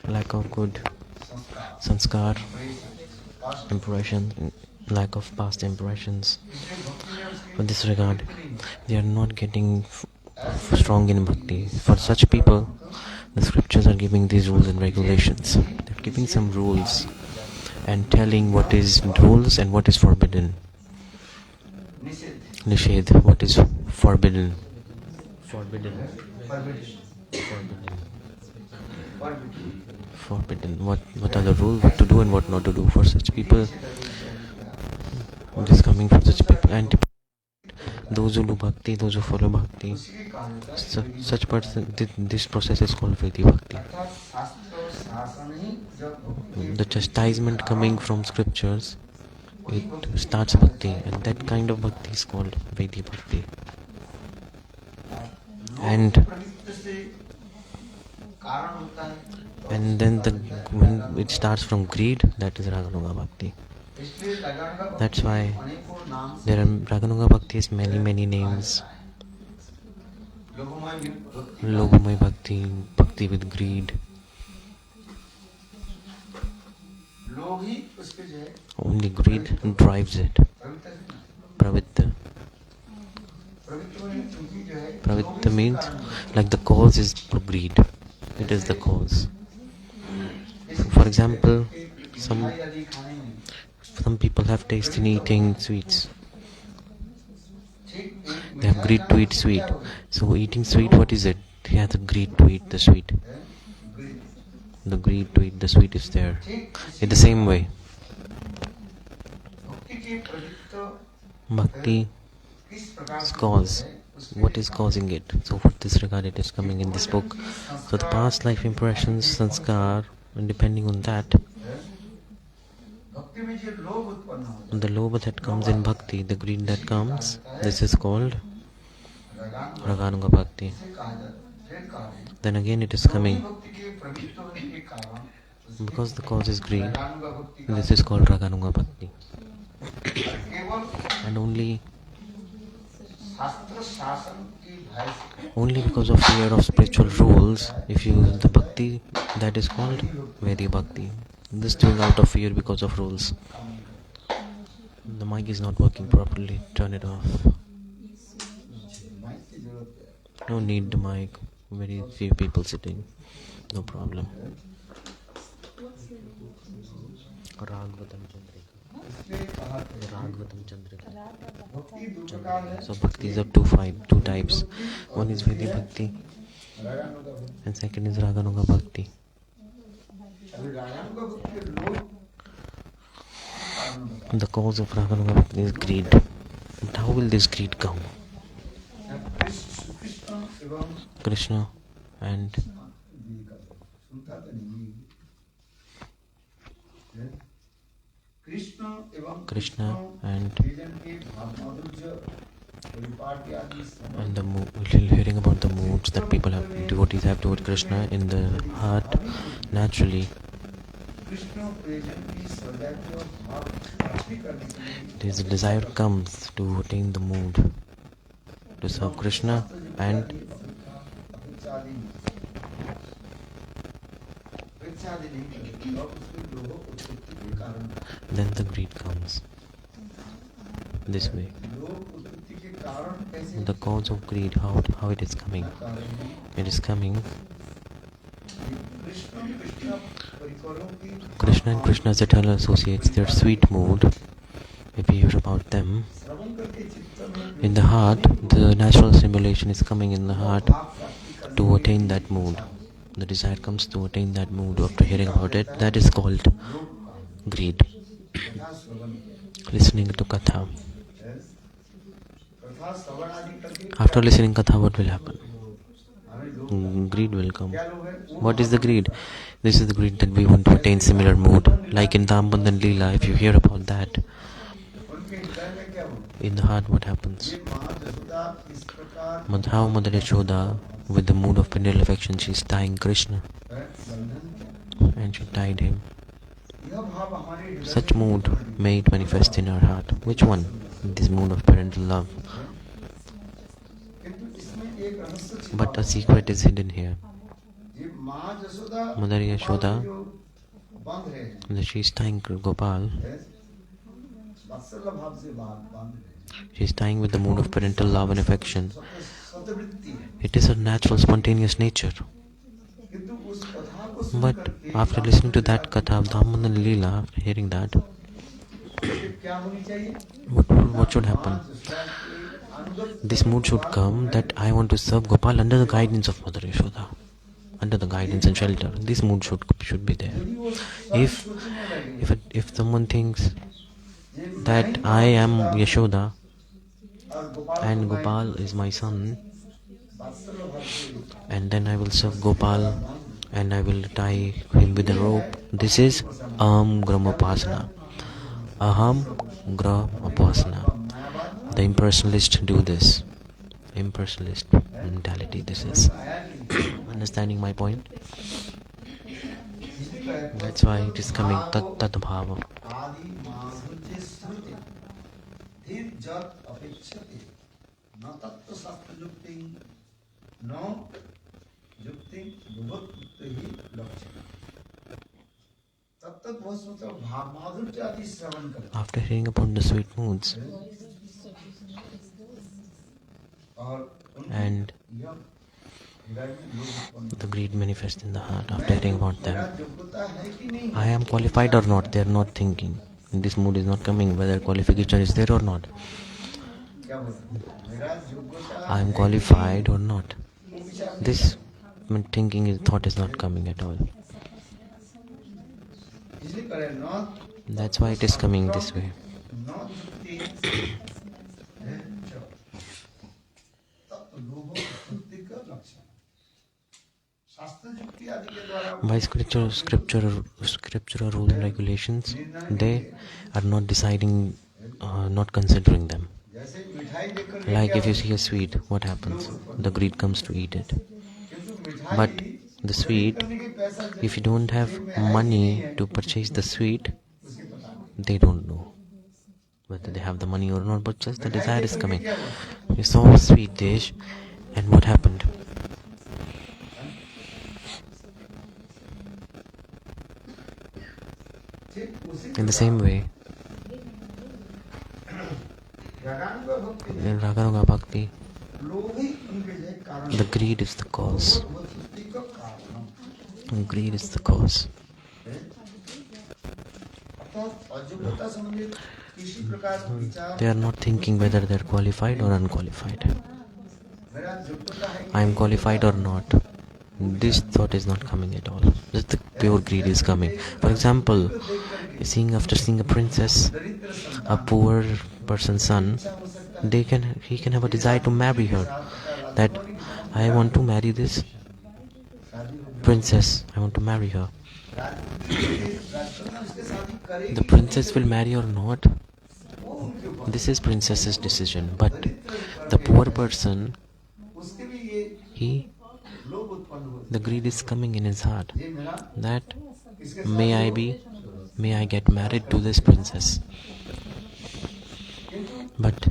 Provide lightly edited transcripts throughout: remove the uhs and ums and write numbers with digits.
lack of good samskar, impression, lack of past impressions. For this regard, they are not getting strong in bhakti. For such people, the scriptures are giving these rules and regulations. They're giving some rules and telling what is rules and what is forbidden. Nishedh, what is forbidden. Forbidden. What are the rules, what to do and what not to do. For such people, it is coming from such people. And those who do bhakti, those who follow bhakti, such person, this process is called Vaidhi Bhakti. The chastisement coming from scriptures, it starts bhakti, and that kind of bhakti is called Vaidhi Bhakti. And then when it starts from greed, that is Raganuga Bhakti. That's why Raganuga Bhakti has many names. Lobhamay Bhakti, Bhakti with greed. Only greed drives it. Pravitta. Pravitta means like the cause is greed. It is the cause. For example, some people have taste in eating sweets. They have greed to eat sweet. So eating sweet, what is it? He has a greed to eat the sweet. The greed to eat the sweet is there. In the same way, bhakti is cause. What is causing it? So for this regard, it is coming in this book. So the past life impressions, sanskar, and depending on that, the lobha that comes in bhakti, the greed that comes, this is called Raganuga Bhakti. Then again it is coming, because the cause is greed, this is called Raganuga Bhakti. And only because of fear of spiritual rules, if you use the bhakti, that is called Vaidhi Bhakti. This doing out of fear because of rules. The mic is not working properly. Turn it off. No need the mic. Very few people sitting. No problem. Raga-vartma-chandrika. So bhakti is of two types. One is Vaidhi Bhakti and second is Raganuga Bhakti. The cause of Raganuga Bhakti is greed. But how will this greed come? Krishna and hearing about the moods that devotees have toward Krishna in the heart, naturally this desire comes to attain the mood to serve Krishna, and then the greed comes. This way. The cause of greed, how it is coming? It is coming. Krishna and Krishna's eternal associates, their sweet mood, if you hear about them, in the heart, the natural stimulation is coming in the heart to attain that mood. The desire comes to attain that mood after hearing about it. That is called greed. Listening to Katha. After listening Katha, what will happen? Greed will come. What is the greed? This is the greed that we want to attain similar mood. Like in Damband and Lila, if you hear about that, in the heart what happens? How Mother Yasoda, with the mood of filial affection, she is tying Krishna. And she tied him. Such mood may it manifest in our heart. Which one? This mood of parental love. But a secret is hidden here. Mother Yasoda, she is tying Gopal. She is tying with the mood of parental love and affection. It is her natural, spontaneous nature. But after listening to that Katha of Dhamman and Lila, after hearing that, what should happen? This mood should come that I want to serve Gopal under the guidance of Mother Yasoda, under the guidance and shelter. This mood should be there. If someone thinks that I am Yashoda and Gopal is my son, and then I will serve Gopal and I will tie him with a rope, this is Aham Graham-upasana. Aham Graham-upasana. The impersonalists do this. Impersonalist mentality, this is. Understanding my point? That's why it is coming Tat Bhava. After hearing about the sweet moods and the greed manifest in the heart, after hearing about them, I am qualified or not, they are not thinking. This mood is not coming, whether qualification is there or not. I am qualified or not. This thought is not coming at all. That's why it is coming this way. By scriptural rules and regulations, they are not deciding, not considering them. Like if you see a sweet, what happens? The greed comes to eat it. But the sweet, if you don't have money to purchase the sweet, they don't know whether they have the money or not, but just the desire is coming. You saw a sweet dish, and what happened? In the same way, in Raganuga Bhakti, the greed is the cause. Greed is the cause. They are not thinking whether they are qualified or unqualified. I am qualified or not. This thought is not coming at all. Just the pure greed is coming. For example, after seeing a princess, a poor person's son, he can have a desire to marry her. That I want to marry this princess. I want to marry her. The princess will marry or not, this is princess's decision. But the poor person, the greed is coming in his heart that may I get married to this princess. But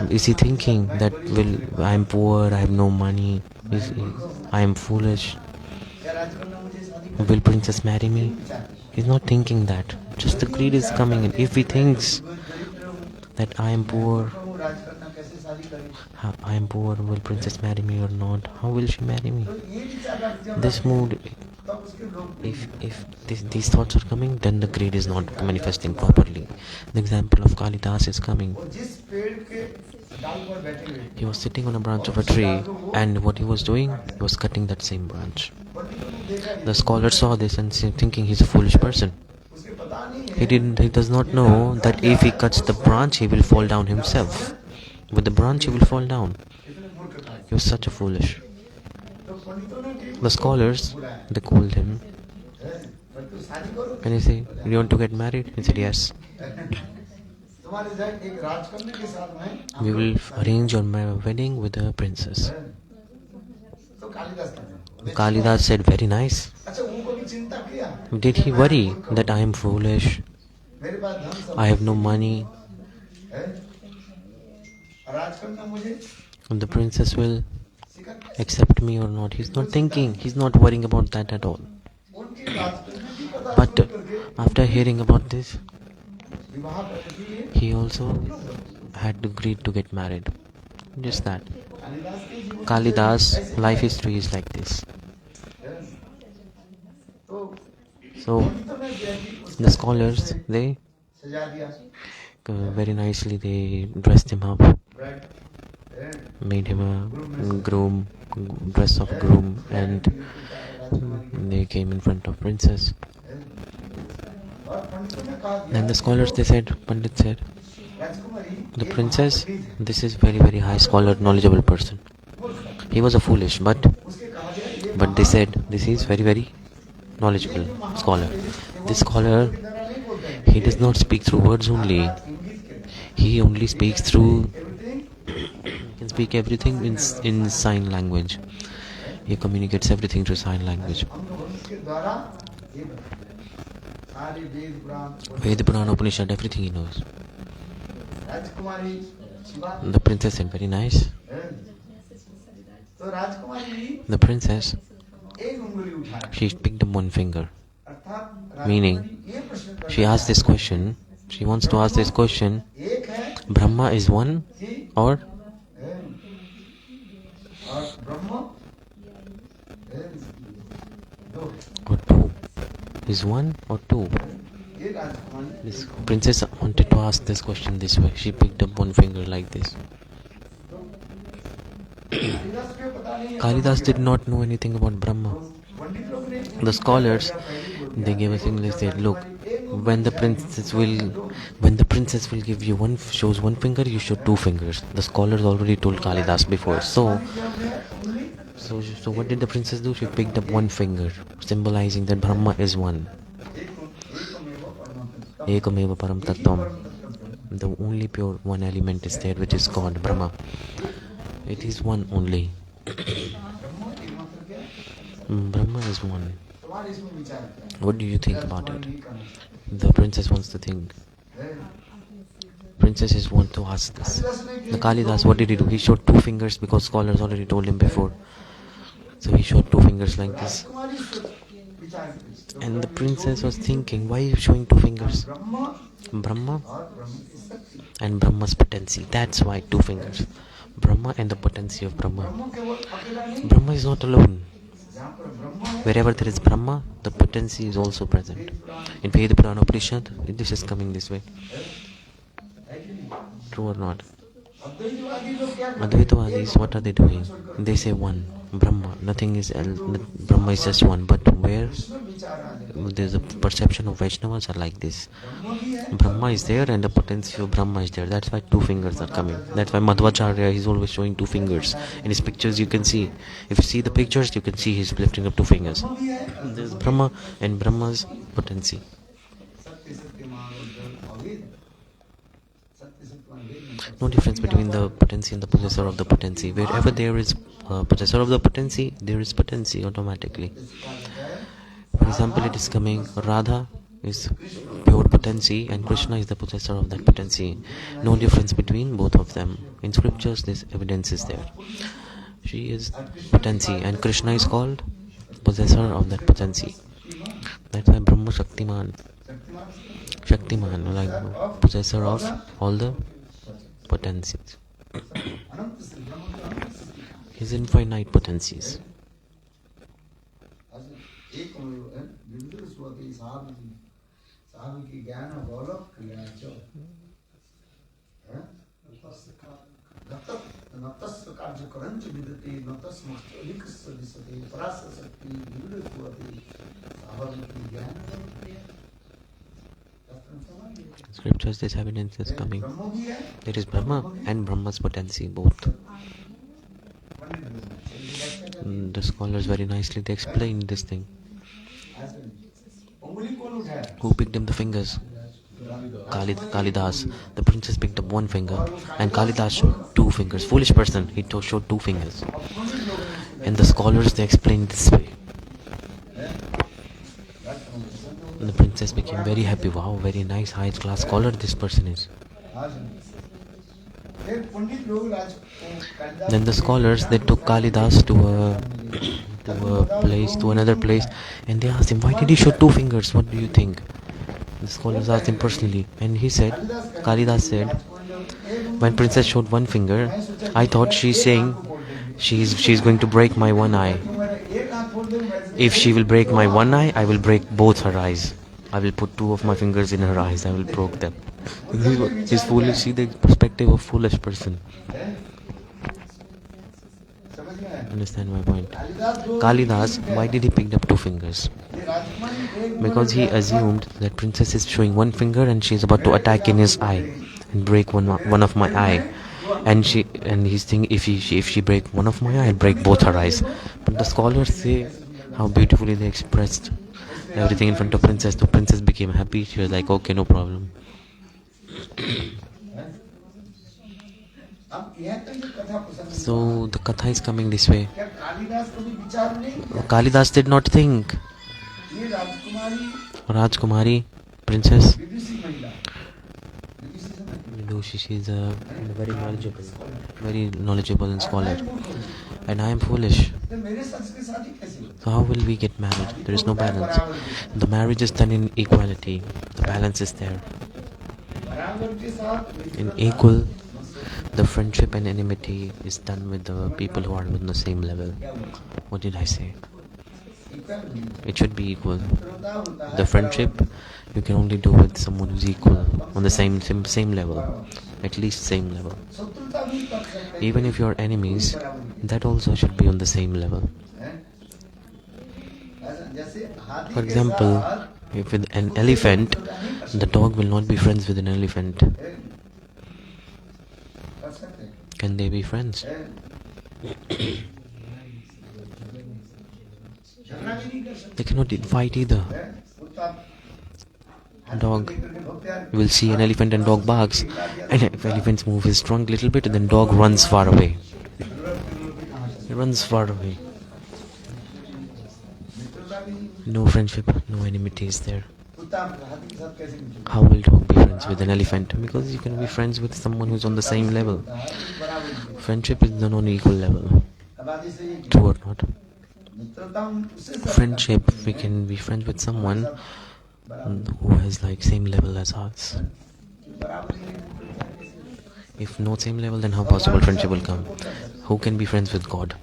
is he thinking that I am poor, I have no money, I am foolish, will princess marry me? He's not thinking that. Just the greed is coming in. If he thinks that I am poor, will princess marry me or not? How will she marry me? This mood, if these thoughts are coming, then the greed is not manifesting properly. The example of Kalidasa is coming. He was sitting on a branch of a tree, and what he was doing, he was cutting that same branch. The scholar saw this and thinking he's a foolish person. He does not know that if he cuts the branch, he will fall down himself. With the branch, he will fall down. He was such a foolish. The scholars, they called him. And he said, you want to get married? He said, yes. We will arrange your wedding with a princess. Kalidasa said, very nice. Did he worry that I am foolish? I have no money. And the princess will accept me or not. He's not thinking, he's not worrying about that at all. But after hearing about this, he also had agreed to get married. Just that. Kalidas' life history is like this. So, the scholars, they very nicely they dressed him up, made him a groom, dress of groom, and they came in front of princess. Then the scholars, they said, Pandit said, the princess, this is very, very high scholar, knowledgeable person. He was a foolish, but they said, this is very, very knowledgeable scholar. This scholar, he does not speak through words only. He only speaks through, he can speak everything in sign language. He communicates everything through sign language. Veda, Purana, Upanishad, everything he knows. The princess said, very nice. The princess, she picked up one finger. Meaning, she asked this question, she wants to ask this question, Brahma is one or two? Is one or two? This princess wanted to ask this question this way. She picked up one finger like this. Kalidas did not know anything about Brahma. The scholars, they gave us English. They said, look, when the princess will give you shows one finger, you show two fingers. The scholars already told Kalidas before. So what did the princess do? She picked up one finger, symbolizing that Brahma is one. Ekameva param tattvam. The only pure one element is there, which is called Brahma. It is one only. Brahma is one. What do you think about it? The princess wants to think. Princesses want to ask this. The Kalidas, what did he do? He showed two fingers because scholars already told him before. So he showed two fingers like this. And the princess was thinking, why are you showing two fingers? Brahma and Brahma's potency. That's why two fingers. Brahma and the potency of Brahma. Brahma is not alone. Wherever there is Brahma, the potency is also present. In Veda, Purana, Upanishad, this is coming this way. True or not? Advaitavadis, what are they doing? They say one, Brahma, nothing is else, Brahma is just one. But where there's a perception of Vaishnavas are like this. Brahma is there and the potency of Brahma is there. That's why two fingers are coming. That's why Madhvacharya is always showing two fingers. In his pictures you can see. If you see the pictures, you can see he's lifting up two fingers. There's Brahma and Brahma's potency. No difference between the potency and the possessor of the potency. Wherever there is possessor of the potency, there is potency automatically. For example, it is coming, Radha is pure potency and Krishna is the possessor of that potency. No difference between both of them. In scriptures, this evidence is there. She is potency and Krishna is called possessor of that potency. That's why Brahma Shaktiman, like possessor of all the potencies. His infinite potencies. Scriptures, this evidence is coming. There is Brahma and Brahma's potency, both. The scholars very nicely, they explained this thing. Who picked up the fingers? Kalidas. The princess picked up one finger and Kalidas showed two fingers. Foolish person, he showed two fingers. And the scholars, they explained this way. And the princess became very happy. Wow, very nice, high class scholar this person is. Then the scholars, they took Kalidas to another place, and they asked him, why did he show two fingers? What do you think? The scholars asked him personally, and he said, Kalidas said, when princess showed one finger, I thought she's saying she's going to break my one eye. If she will break my one eye, I will break both her eyes. I will put two of my fingers in her eyes. I will break them. He's foolish. See the perspective of foolish person. Understand my point? Kalidas, why did he pick up two fingers? Because he assumed that princess is showing one finger and she is about to attack in his eye and break one of my eye. And he's thinking, if she break one of my eye, I'll break both her eyes. But the scholars say how beautifully they expressed everything in front of princess. The princess became happy. She was like, okay, no problem. So the katha is coming this way. Kalidas did not think. Rajkumari, princess. She is very knowledgeable and scholar. And I am foolish. So how will we get married? There is no balance. The marriage is done in equality. The balance is there. In equal, the friendship and enmity is done with the people who are on the same level. What did I say? It should be equal. The friendship you can only do with someone who's equal, on the same level, at least same level. Even if you're enemies, that also should be on the same level. For example, if with an elephant, the dog will not be friends with an elephant. Can they be friends? They cannot fight either. Dog, you will see an elephant and dog barks, and if elephants move his trunk a little bit, then dog runs far away. He runs far away. No friendship, no enmity is there. How will dog be friends with an elephant? Because you can be friends with someone who's on the same level. Friendship is done on equal level. True or not? Friendship, we can be friends with someone who has like same level as us. If not same level, then how possible friendship will come? Who can be friends with God?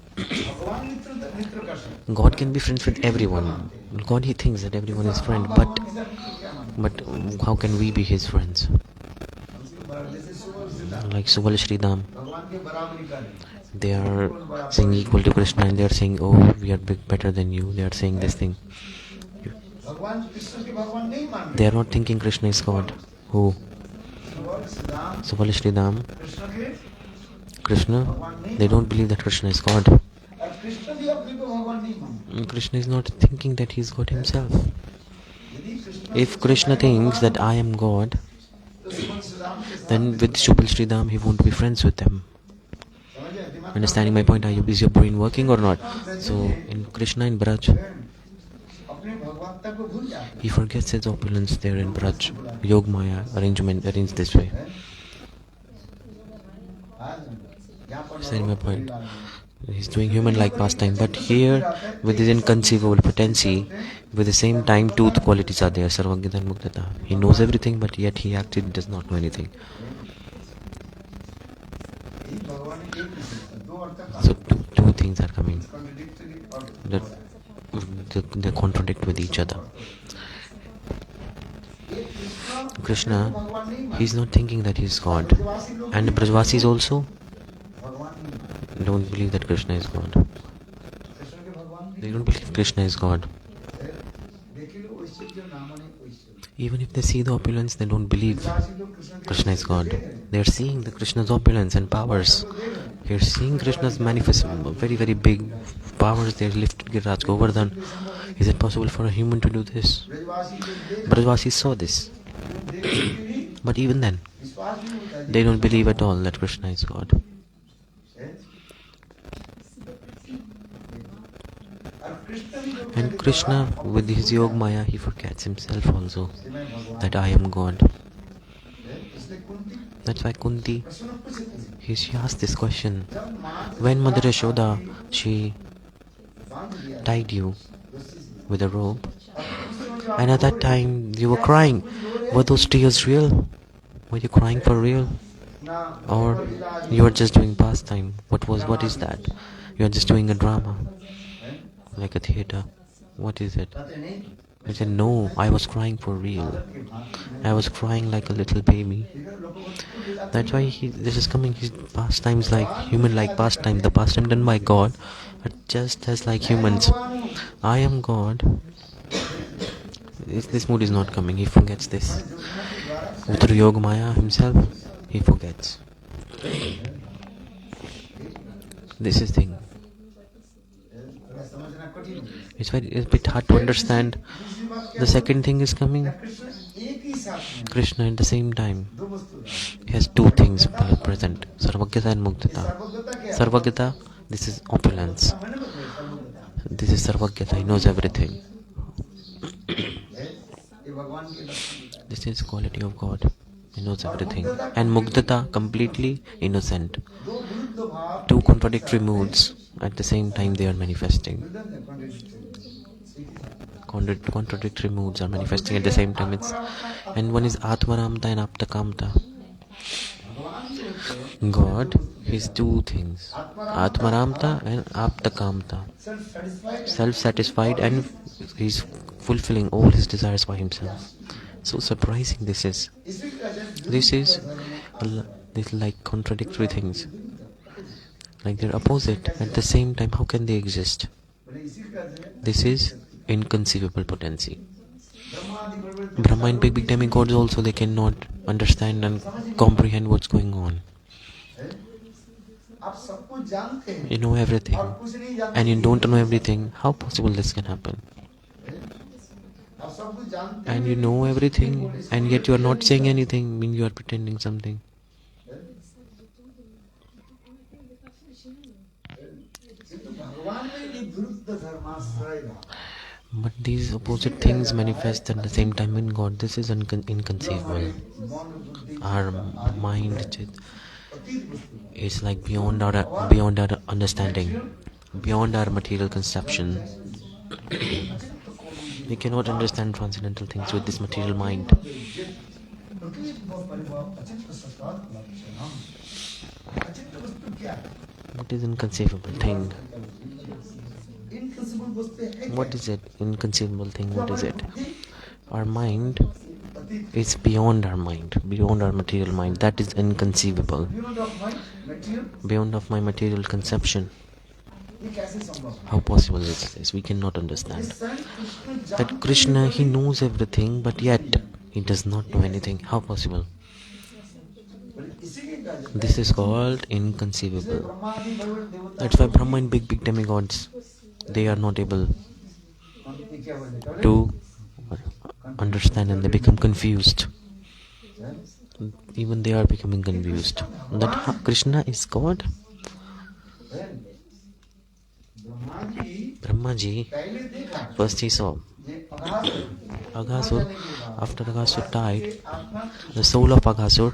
God can be friends with everyone. God, he thinks that everyone is friend, but how can we be his friends? Like Subal Sridham, they are saying equal to Krishna, and they are saying, oh, we are better than you. They are saying this thing. They are not thinking Krishna is God. Who? Subal Sridham, Krishna. They don't believe that Krishna is God. Krishna is not thinking that he is God himself. If Krishna thinks that I am God, then with Subal Sridham he won't be friends with them. Understanding my point? Is your brain working or not? So in Krishna in Braj, he forgets his opulence there in Braj. Yog Maya arranged this way. Understanding my point? He's doing human-like pastime, but here with his inconceivable potency, with the same time tooth qualities are there. Sarvagita and Muktata. He knows everything, but yet he actually does not know anything. So two things are coming that they contradict with each other. Krishna, he's not thinking that he's God, and the Brajvasis also don't believe that Krishna is God. They don't believe Krishna is God. Even if they see the opulence, they don't believe Krishna is God. They are seeing the Krishna's opulence and powers. They are seeing Krishna's manifest, very, very big powers. They are lifted Giriraj Govardhan. Is it possible for a human to do this? Brajvasis saw this. But even then, they don't believe at all that Krishna is God. And Krishna, with his Yog Maya, he forgets himself also, that I am God. That's why Kunti, she asked this question. When Mother Yasoda, she tied you with a rope, and at that time you were crying, were those tears real? Were you crying for real? Or you are just doing pastime? What is that? You are just doing a drama, like a theater. What is it? I said, no, I was crying for real. I was crying like a little baby. That's why this is coming. His pastime is like human-like pastime. The pastime done by God, but just as like humans. I am God. This mood is not coming. He forgets this. Through Yoga Maya himself, he forgets. This is thing. It's a bit hard to understand. The second thing is coming. Krishna at the same time. He has two things present. Sarvagata and Mugdata. Sarvagata, this is opulence. This is Sarvagata, he knows everything. This is quality of God. He knows everything. And Mugdata, completely innocent. Two contradictory moods. At the same time they are manifesting. Contradictory moods are manifesting at the same time. And one is Atmaramta and Aptakamta. God is two things. Atmaramta and Aptakamta. Self-satisfied, and he's fulfilling all his desires by himself. So surprising this is. This is like contradictory things. Like they're opposite. At the same time, how can they exist? This is inconceivable potency. Brahma and big demigods also, they cannot understand and comprehend what's going on. You know everything, and you don't know everything. How possible this can happen? And you know everything, and yet you are not saying anything, means you are pretending something. But these opposite things manifest at the same time in God. This is inconceivable. Our mind is like beyond our understanding, beyond our material conception. We cannot understand transcendental things with this material mind. What is inconceivable thing? What is it? Inconceivable thing, what is it? Our mind is beyond our mind, beyond our material mind. That is inconceivable. Beyond of my material conception. How possible is this? We cannot understand. That Krishna, he knows everything, but yet he does not know anything. How possible? This is called inconceivable. That's why Brahma and big demigods, they are not able to understand, and they become confused. Even they are becoming confused. That Krishna is God? Brahmaji, first he saw Aghasura. After Aghasura died, the soul of Aghasura,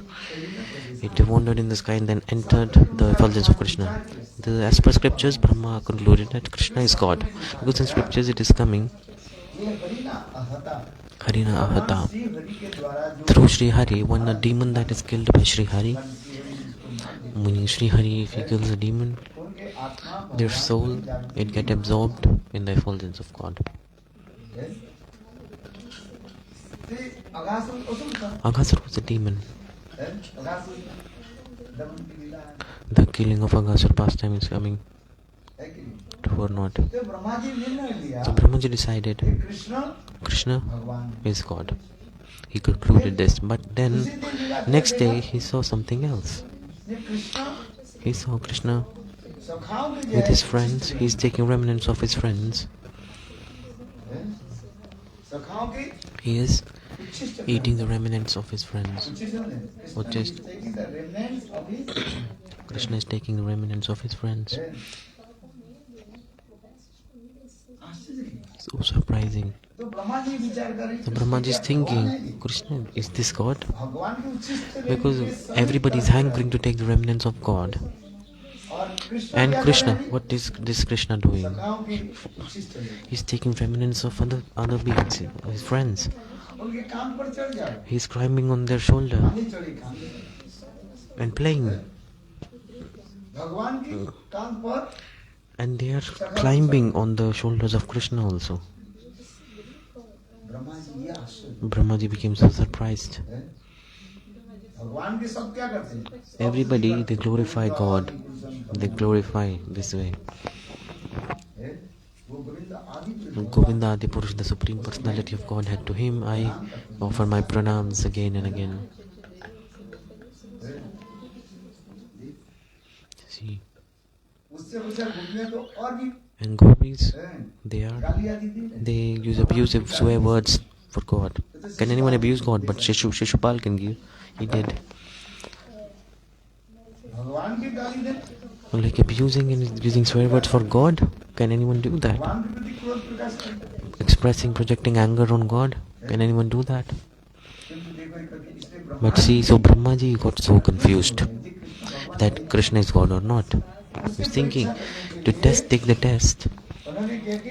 it wandered in the sky and then entered the effulgence of Krishna. As per scriptures, Brahma concluded that Krishna is God. Because in scriptures it is coming, Harina Ahata. Through Sri Hari, when a demon that is killed by Sri Hari, meaning Sri Hari, if he kills a demon, their soul, it gets absorbed in the effulgence of God. Aghasura was a demon. The killing of Aghasura pastime is coming. True or not? So Brahmaji decided Krishna is God. He concluded this. But then next day he saw something else. He saw Krishna with his friends. He's taking remnants of his friends. He is eating the remnants of his friends. What is? Krishna is taking the remnants of his friends. So surprising. So Brahmaji is thinking, Krishna, is this God? Because everybody is hankering to take the remnants of God. And Krishna, what is this Krishna doing? He's taking remnants of other beings, his friends. He's climbing on their shoulder and playing. And they are climbing on the shoulders of Krishna also. Brahmaji became so surprised. Everybody, they glorify God. They glorify this way. Govinda Adi Purush, the Supreme Personality of Godhead, to him I offer my pranams again and again. See. And gopis, they use abusive swear words for God. Can anyone abuse God? But Shishupal can give. He did. Like abusing and using swear words for God? Can anyone do that? Expressing, projecting anger on God? Can anyone do that? But see, so Brahmaji got so confused that Krishna is God or not. He was thinking to take the test.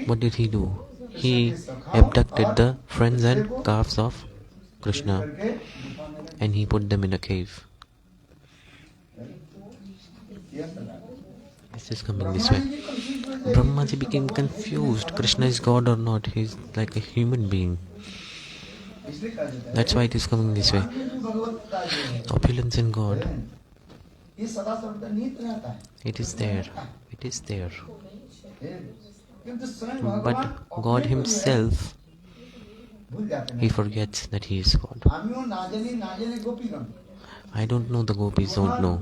What did he do? He abducted the friends and calves of Krishna and he put them in a cave. This is coming this way. Brahmaji became confused. Krishna is God or not? He's like a human being. That's why it is coming this way. Opulence in God. It is there. It is there. But God himself, he forgets that he is God. I don't know, the gopis don't know.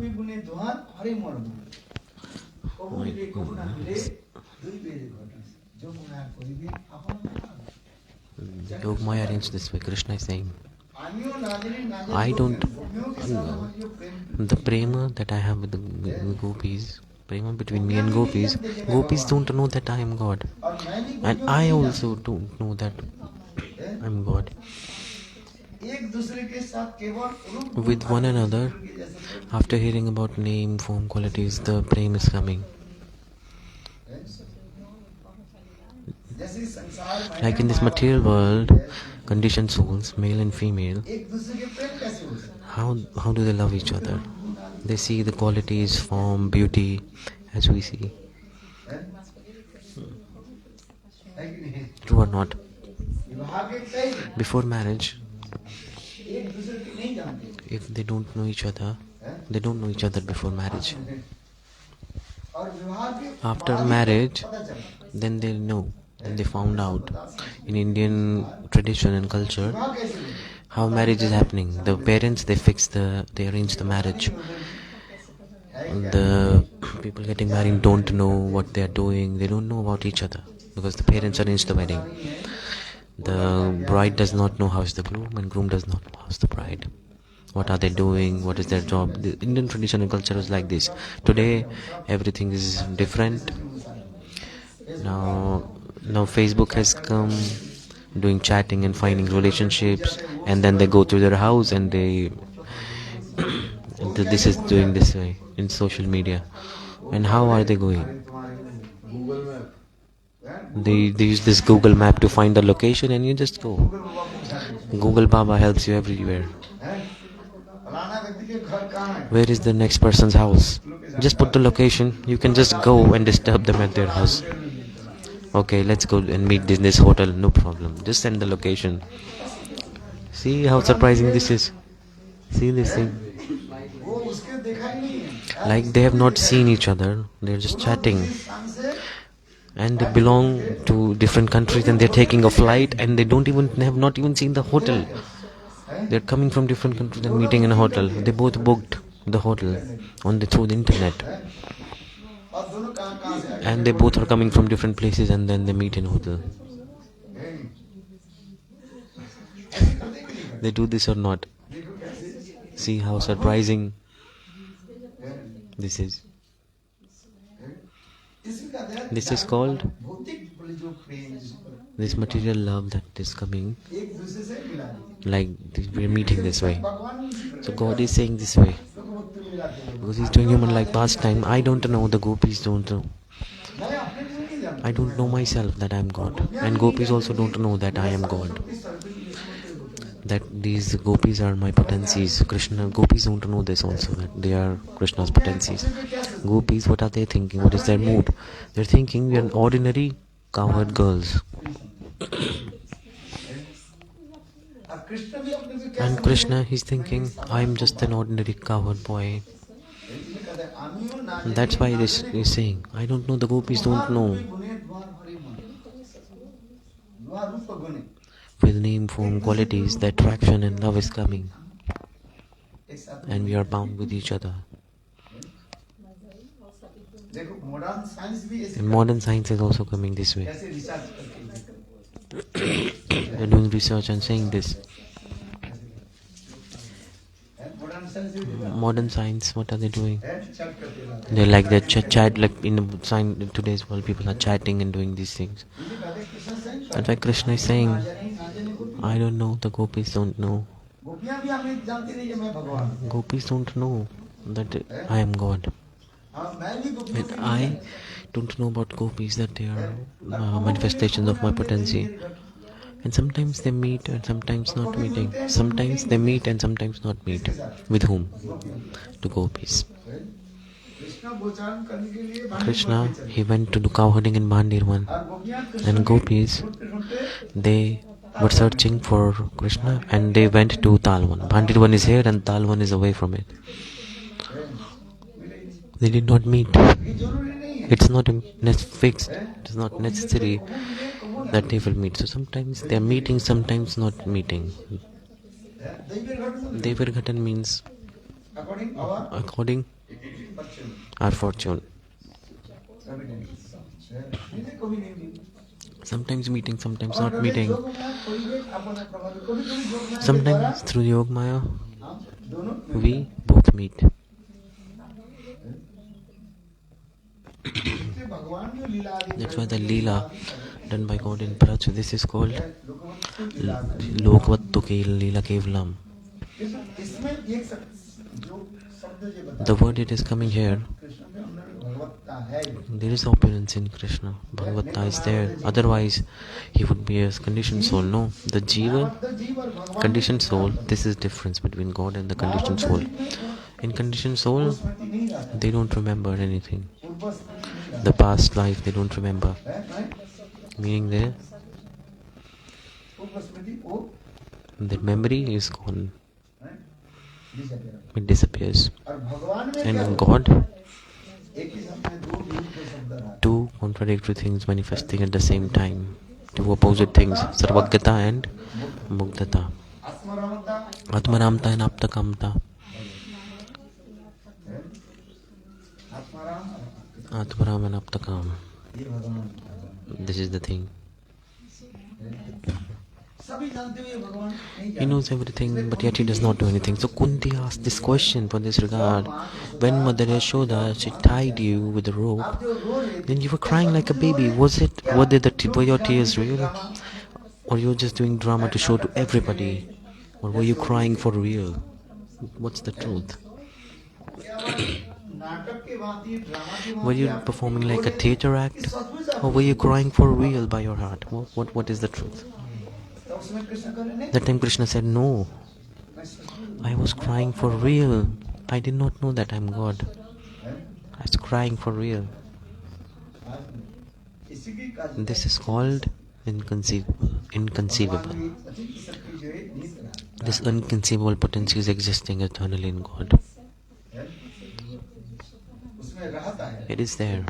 Yogmaya arranged this way. Krishna is saying, I don't know. The prema that I have with the gopis, prema between me and gopis don't know that I am God. And I also don't know that I am God. With one another, after hearing about name, form, qualities, the prema is coming. Like in this material world, conditioned souls, male and female, how do they love each other? They see the qualities, form, beauty, as we see. True or not? Before marriage, if they don't know each other, they don't know each other before marriage. After marriage, then they know. And they found out in Indian tradition and culture how marriage is happening. The parents, they arrange the marriage. The people getting married don't know what they are doing. They don't know about each other because the parents arrange the wedding. The bride does not know how is the groom, and groom does not know how is the bride. What are they doing? What is their job? The Indian tradition and culture is like this. Today, everything is different. Now Facebook has come, doing chatting and finding relationships, and then they go to their house and they this is doing this way in social media. And how are they going? They use this Google map to find the location, and you just go. Google Baba helps you everywhere. Where is the next person's house? Just put the location. You can just go and disturb them at their house. Okay, let's go and meet in this hotel. No problem. Just send the location. See how surprising this is. See this thing. Like they have not seen each other. They're just chatting. And they belong to different countries, and they're taking a flight, and they have not even seen the hotel. They're coming from different countries and meeting in a hotel. They both booked the hotel through the internet. And they both are coming from different places, and then they meet in a hotel. They do this or not? See how surprising this is. This is called this material love that is coming, like we're meeting this way. So God is saying this way, because He's doing human like pastime. I don't know, the gopis don't know. I don't know myself that I am God, and gopis also don't know that I am God. That these gopis are my potencies. Krishna, gopis don't know this also, that they are Krishna's potencies. Gopis, what are they thinking? What is their mood? They're thinking we are ordinary cowherd girls. And Krishna, he's thinking, I'm just an ordinary cowherd boy. And that's why this is saying, I don't know, the gopis don't know. With name, form, qualities, the attraction and love is coming. And we are bound with each other. And modern science is also coming this way. They're doing research and saying this. Modern science, what are they doing? They're like they chat, like in today's world, people are chatting and doing these things. That's why Krishna is saying, I don't know, the gopis don't know. Gopis don't know that I am God. And I don't know about gopis, that they are manifestations of my potency. And sometimes they meet and sometimes not meeting. Sometimes they meet and sometimes not meet. With whom? To gopis. Krishna, he went to do cow herding in Bhandirvan. And gopis, they were searching for Krishna and they went to Talwan. Bhandirvan is here and Talwan is away from it. They did not meet. It's not fixed. It's not necessary that they will meet. So sometimes they are meeting, sometimes not meeting. Devarghatan means according our fortune. Sometimes meeting, sometimes not meeting. Sometimes through Yog Maya, we both meet. That's why the Lila done by God in Braj, this is called Lokvattu Lila Kevalam. The word it is coming here, there is opulence in Krishna. Bhagavata is there. Otherwise, he would be a conditioned soul. No, the Jiva, conditioned soul, this is difference between God and the conditioned soul. In conditioned soul, they don't remember anything. The past life, they don't remember. Meaning there, the memory is gone. It disappears. And in God, two contradictory things manifesting at the same time. Two opposite things, Sarvagata and Mugdata. Atmaramta and Aptakamta. Atmaram and Aptakam. This is the thing. He knows everything, but yet he does not do anything. So Kunti asked this question for this regard. When Mother Yasoda, she tied you with a rope, then you were crying like a baby. Were your tears real? Or you were just doing drama to show to everybody? Or were you crying for real? What's the truth? Were you performing like a theatre act? Or were you crying for real by your heart? What is the truth? That time Krishna said, no, I was crying for real. I did not know that I am God. I was crying for real. This is called inconceivable. This inconceivable potency is existing eternally in God. It is there.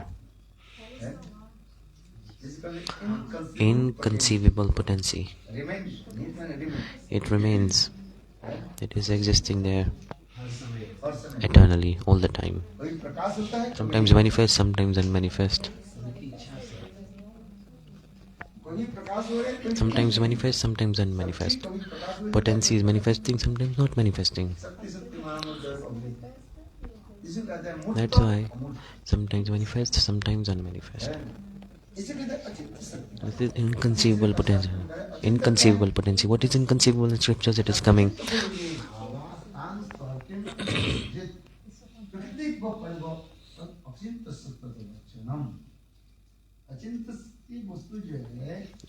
Inconceivable potency. It remains. It is existing there eternally, all the time. Sometimes manifest, sometimes unmanifest. Sometimes manifest, sometimes unmanifest. Potency is manifesting, sometimes not manifesting. That's why sometimes manifest, sometimes unmanifest. This is inconceivable potential. Inconceivable potential. What is inconceivable in scriptures? It is coming.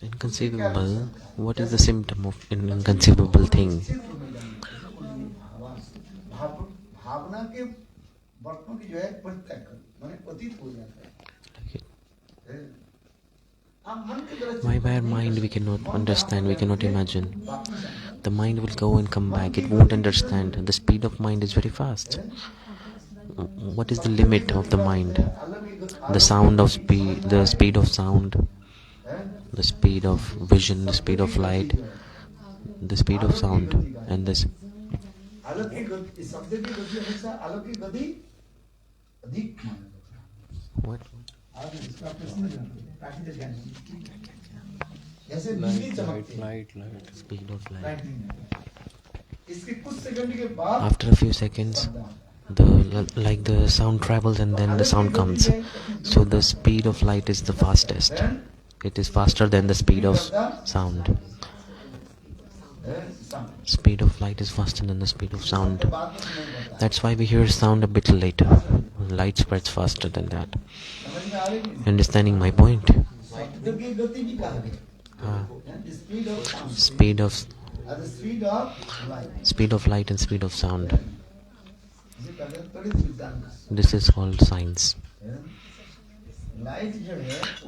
Inconceivable. What is the symptom of an inconceivable thing? By our mind we cannot understand, we cannot imagine. The mind will go and come back, it won't understand. The speed of mind is very fast. What is the limit of the mind? The sound of speed, the speed of sound, the speed of vision, the speed of light, the speed of sound, and this. What? Light. Speed of light. After a few seconds, the sound travels and then the sound comes. So the speed of light is the fastest. It is faster than the speed of sound. Speed of light is faster than the speed of sound. That's why we hear sound a bit later. Light spreads faster than that. Understanding my point? Speed of light and speed of sound. This is called science.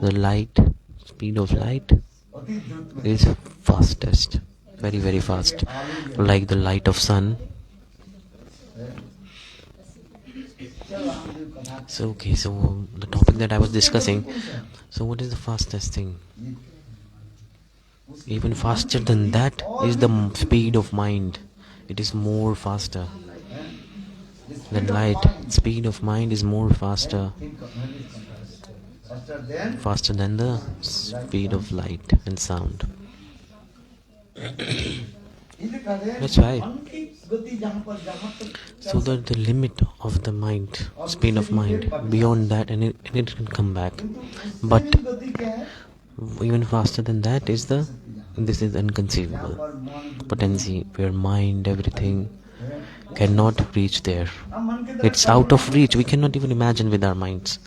The light, speed of light is fastest, very very fast, like the light of sun. So the topic that I was discussing, so what is the fastest thing? Even faster than that is the speed of mind. It is more faster than light. Speed of mind is more faster than the speed of light and sound. That's why. So that the limit of the mind, speed of mind, beyond that, and it can come back. But even faster than that is this is inconceivable potency, where mind, everything cannot reach there. It's out of reach. We cannot even imagine with our minds.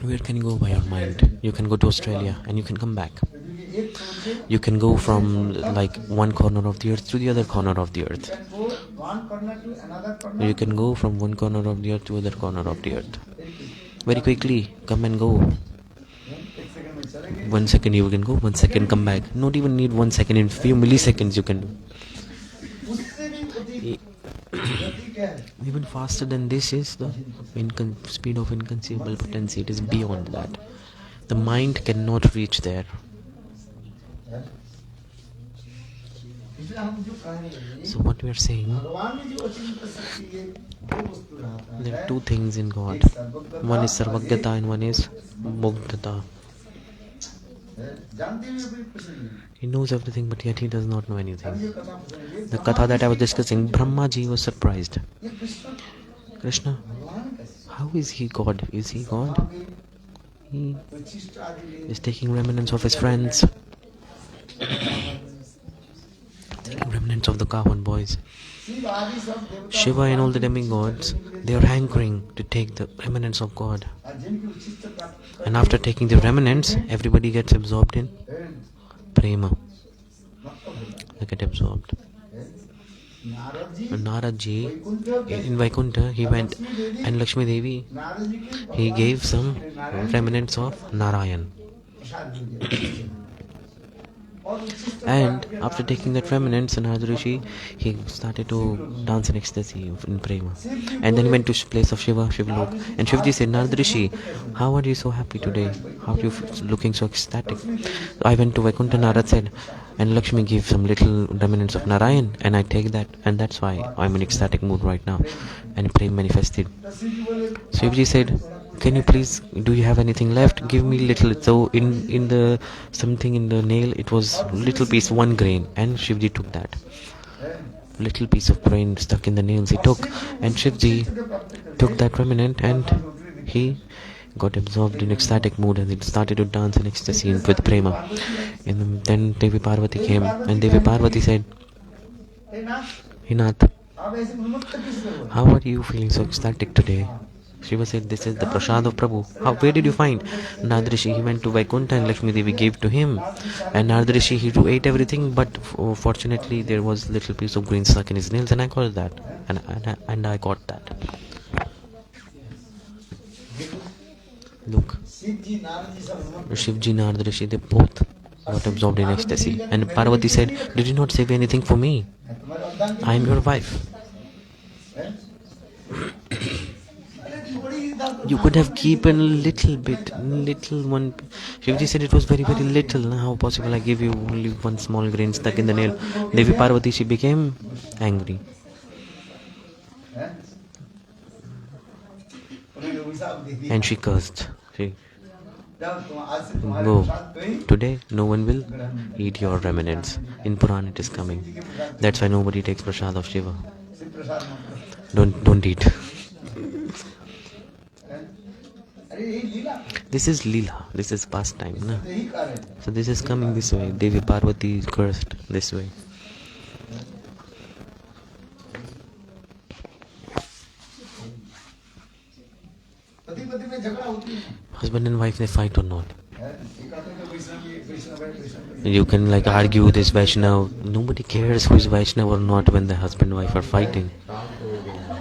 Where can you go by your mind? You can go to Australia and you can come back. You can go from like one corner of the earth to the other corner of the earth. You can go from one corner of the earth to other corner of the earth. Very quickly, come and go. 1 second you can go, 1 second come back. Not even need 1 second, in few milliseconds you can do. Even faster than this is the speed of inconceivable potency. It is beyond that. The mind cannot reach there. So what we are saying, there are two things in God. One is sarvagyata and one is mugdhata. He knows everything, but yet he does not know anything. The katha that I was discussing, Brahmaji was surprised. Krishna, how is he God? Is he God? He is taking remnants of his friends, taking remnants of the Kavan boys. Shiva and all the demigods, they are hankering to take the remnants of God. And after taking the remnants, everybody gets absorbed in prema. They get absorbed. And Naradji, in Vaikuntha, he went, and Lakshmi Devi, he gave some remnants of Narayan. And after taking that remnants, Narad Rishi, he started to dance in ecstasy in prema. And then he went to place of Shiva, Shivalok. And Shivji said, Narad Rishi, how are you so happy today? How are you looking so ecstatic? I went to Vaikuntha, Narad said, and Lakshmi gave some little remnants of Narayan, and I take that, and that's why I'm in ecstatic mood right now. And prema manifested. Shivji said, can you please, do you have anything left? Give me little. So in the something in the nail, it was little piece, 1 grain, and Shivji took that. Little piece of grain stuck in the nails he took, and Shivji took that remnant and he got absorbed in ecstatic mood and it started to dance in ecstasy with prema. And then Devi Parvati came and Devi Parvati said, "Hey Nath, how are you feeling so ecstatic today?" Shiva said, "This is the prasad of Prabhu." "How? Where did you find?" "Nadrishi, he went to Vaikuntha and Lakshmi Devi gave to him. And Nadrishi, he too ate everything, but fortunately there was a little piece of green stuck in his nails and I got that. And I got that." Look, Shivji, Narada, they both got absorbed in ecstasy. And Parvati said, "Did you not save anything for me? I am your wife. You could have kept a little bit, little one." Shivji said, "It was very, very little. How possible I give you only one small grain stuck in the nail?" Devi Parvati, she became angry. And she cursed. She, "Go. Today no one will eat your remnants. In Puran it is coming. That's why nobody takes prasad of Shiva. Don't eat." This is Lila. This is pastime. No? So this is coming this way. Devi Parvati is cursed this way. Husband and wife, they fight or not. You can like argue this Vaishnav. Nobody cares who is Vaishnav or not when the husband and wife are fighting.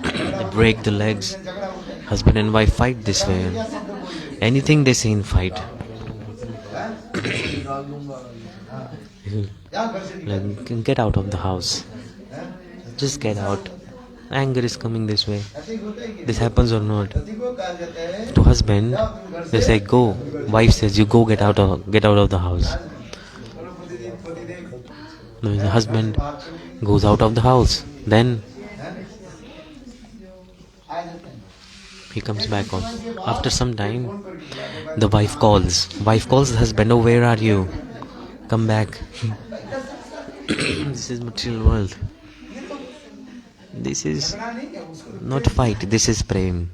They break the legs. Husband and wife fight this way. Anything they say in fight. Like, get out of the house. Just get out. Anger is coming this way. This happens or not? To husband, they say go. Wife says you go, get out of the house. The husband goes out of the house. Then he comes back on. After some time, the wife calls. Wife calls the husband, "Oh, where are you? Come back." This is material world. This is not fight, this is prem.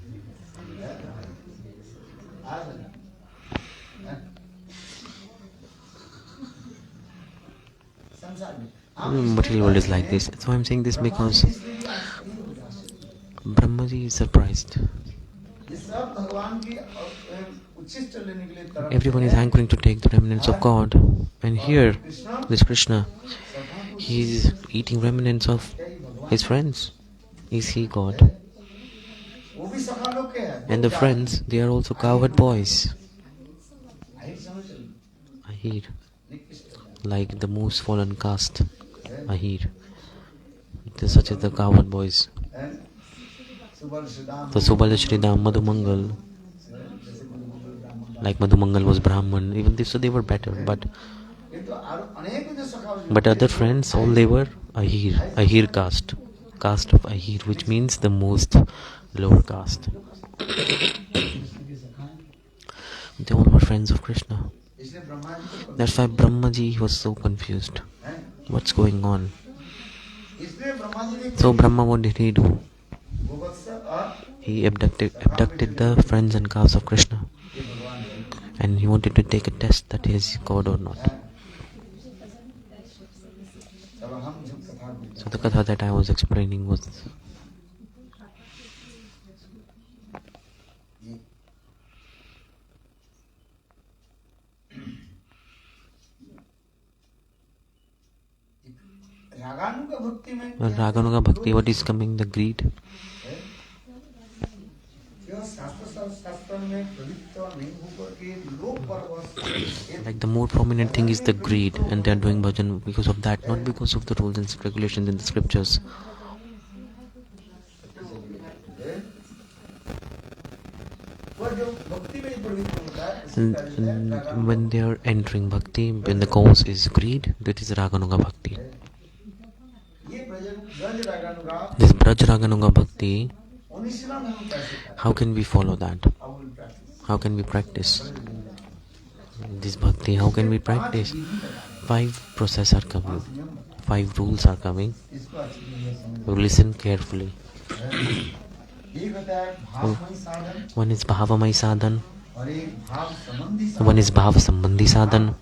Material world is like this. So I'm saying this because Brahmaji is surprised. Everyone is hankering to take the remnants of God. And here, this Krishna, he is eating remnants of his friends. Is he God? And the friends, they are also cowherd boys. Ahir. Like the most fallen caste. Ahir. Such as the cowherd boys. So Subala Shridam, Madhumangal. Like Madhumangal was Brahman. Even this, so they were better. But other friends, all they were Ahir. Ahir caste. Caste of Ahir, which means the most lower caste. They all were friends of Krishna. That's why Brahmaji was so confused. What's going on? So Brahma, what did he do? He abducted the friends and calves of Krishna. And he wanted to take a test that he is God or not. So the katha that I was explaining was Raganuga Bhakti. What is coming? The greed. Like the more prominent thing is the greed, and they are doing bhajan because of that, not because of the rules and regulations in the scriptures. And when they are entering bhakti, when the cause is greed, that is Raganuga Bhakti. This Braj Raganuga Bhakti, how can we follow that? How can we practice this bhakti? How can we practice? 5 processes are coming. 5 rules are coming. Listen carefully. One is Bhavamai Sadhan. One is Bhav Sambandhi Sadhan,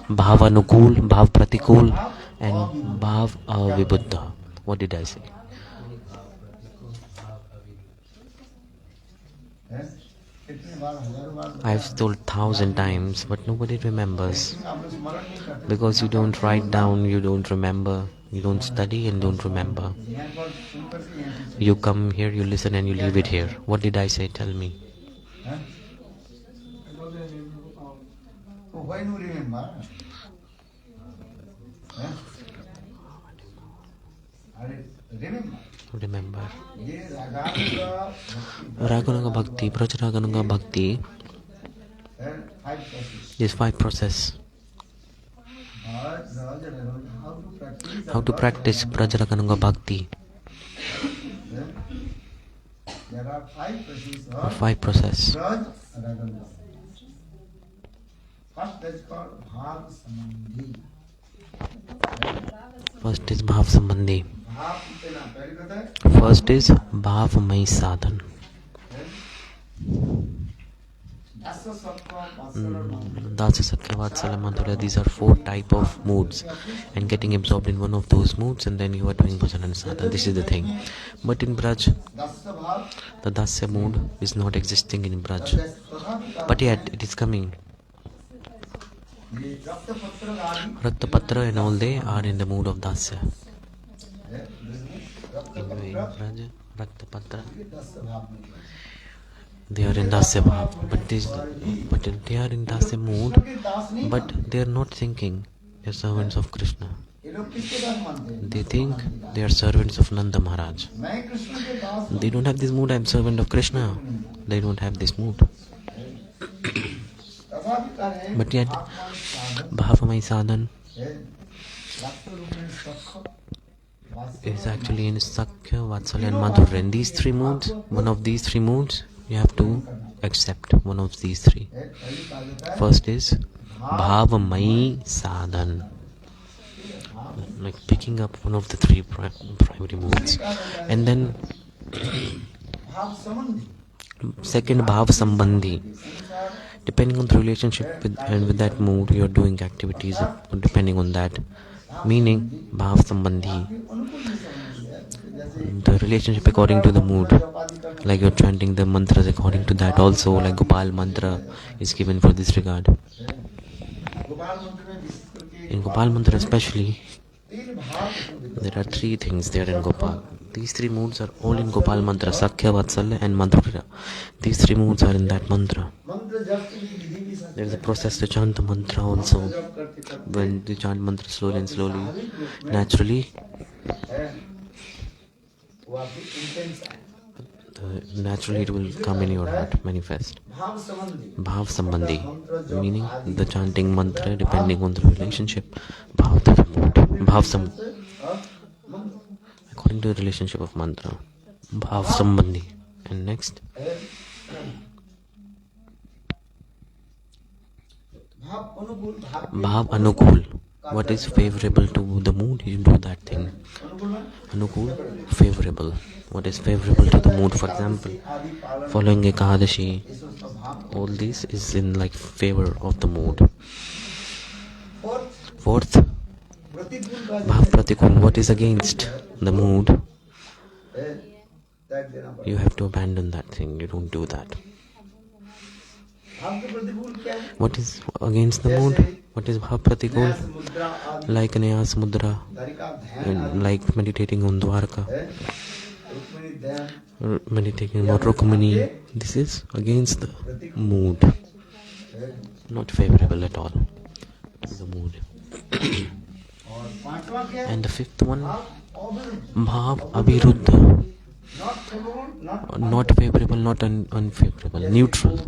Bhav Anukul, Bhav Pratikul, and Bhav Avibuddha. What did I say? I've told 1,000 times, but nobody remembers. Because you don't write down, you don't remember. You don't study and don't remember. You come here, you listen and you leave it here. What did I say? Tell me. Why do you remember? Remember. Raganuga Bhakti, Vraja Raganuga Bhakti is 5 process. How to practice Vraja Raganuga Bhakti? There are 5 processes. 5 process. First is called Bhav Sambandhi. First is Bhav Sambandhi. First is Bhav Mai Sadhan. Dasa Sakya Vatsala Madhurya. These are 4 type of moods, and getting absorbed in one of those moods, and then you are doing bhajan and sadhana. This is the thing. But in Braj, the Dasya mood is not existing in Braj, but yet it is coming. Raktapatra and all, they are in the mood of Dasya. In Braj, Raktapatra, they are in Dasya Bhav, but they are in Dasya mood, but they are not thinking they are servants of Krishna. They think they are servants of Nanda Maharaj. They don't have this mood, I am servant of Krishna. They don't have this mood. But yet, Bhavamai Sadhan is actually in Sakya, Vatsalya and Madhurya. In these 3 moods, one of these 3 moods, you have to accept one of these 3. First is Bhavamai Sadhan, like picking up one of the 3 primary moods. And then second, Bhav Sambandhi. Depending on the relationship with that mood, you are doing activities depending on that. Meaning, Bhav Sambandhi, the relationship according to the mood. Like you're chanting the mantras according to that also, like Gopal mantra is given for this regard. In Gopal mantra especially, there are 3 things there in Gopal. These 3 moods are all in Gopal mantra, Sakya, Vatsalya and Madhurya. These 3 moods are in that mantra. There is a process to chant the mantra also. When you chant mantra slowly and slowly, naturally, it will come in your heart, manifest. Bhav Sambandhi, meaning the chanting mantra depending on the relationship. Bhav to the mood. Bhav Sambandhi, according to the relationship of mantra. Bhav Sambandhi. And next, Bhav Anukul. What is favorable to the mood, you do that thing. Anukul, favorable. What is favorable to the mood? For example, following Ekadashi, all this is in like favor of the mood. Fourth, Bhav Pratikul. What is against the mood, you have to abandon that thing. You don't do that. What is against the mood? What is Bhav Pratikul? Like Nayas Mudra, like meditating on Dwarka, meditating on Rukmini. This is against the mood, not favorable at all to the mood. And the 5th one, Bhav Abhiruddha. Not favorable, not unfavorable, neutral.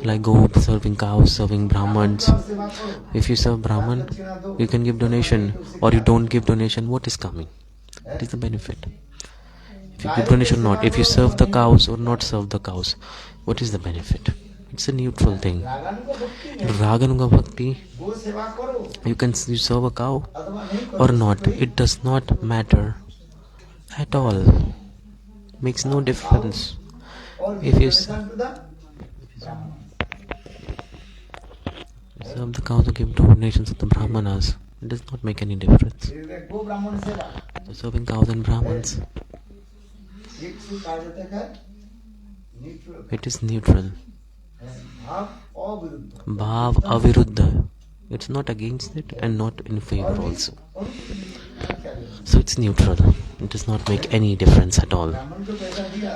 Like go serving cows, serving Brahmans. If you serve Brahman, you can give donation, or you don't give donation, what is coming? What is the benefit? If you give donation or not, if you serve the cows or not serve the cows, what is the benefit? It's a neutral thing. Raganuga Bhakti, you serve a cow or not, it does not matter at all. Makes no difference. If you serve the cows or give donations to the Brahmanas. It does not make any difference. So serving cows and Brahmins, it is neutral. Bhav aviruddha. It's not against it and not in favor also. So it's neutral. It does not make any difference at all.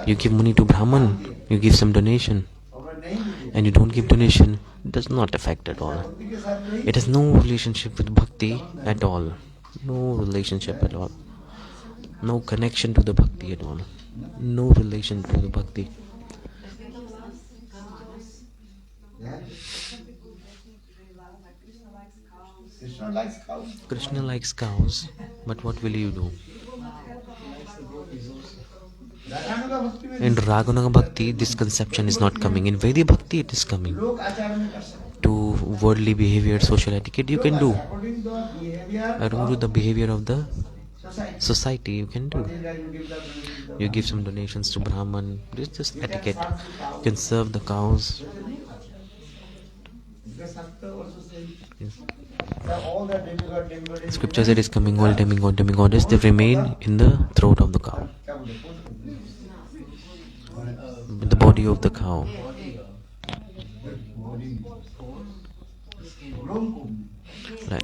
You give money to Brahman, you give some donation, and you don't give donation, it does not affect at all. It has no relationship with bhakti at all. No relationship at all. No connection to the bhakti at all. No relation to the bhakti. Krishna likes cows, but what will you do? In Raganuga Bhakti, this conception is not coming. In Vaidhi Bhakti, it is coming. To worldly behavior, social etiquette, you can do. According to the behavior of the society, you can do. You give some donations to Brahman. This is just etiquette. You can serve the cows. Yes. Scripture said is coming, all demigoddess, they remain in the throat of the cow. The body of the cow.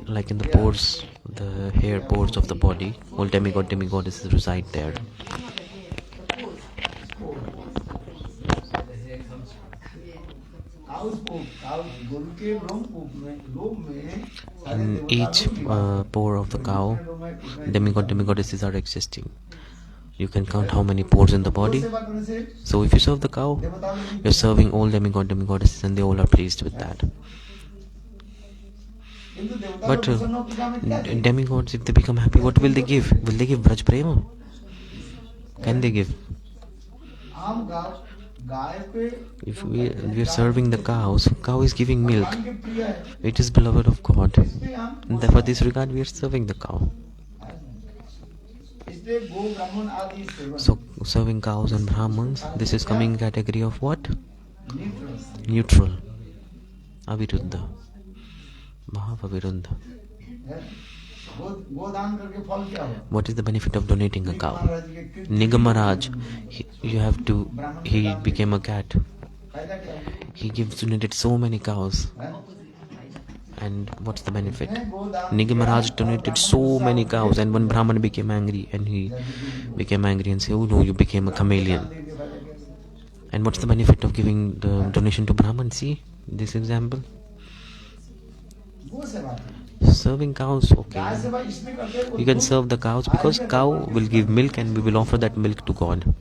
Like in the pores, the hair pores of the body, all demigoddesses reside there. In each pore of the cow, demigoddesses are existing. You can count how many pores in the body. So if you serve the cow, you're serving all demigoddesses, and they all are pleased with that. But demigods, if they become happy, what will they give? Will they give Vraj Prema? Can they give? If we are serving the cows, cow is giving milk. It is beloved of God. And for this regard, we are serving the cow. So serving cows and Brahmins, this is coming in category of what? Neutral. Aviruddha. Mahaviruddha. What is the benefit of donating a cow? Maharaj, he became a cat. He donated so many cows. And what's the benefit? Maharaj donated so many cows, and one Brahman became angry, and he became angry and said, oh no, you became a chameleon. And what's the benefit of giving the donation to Brahman? See this example. Serving cows, okay. You can serve the cows because cow will give milk and we will offer that milk to God.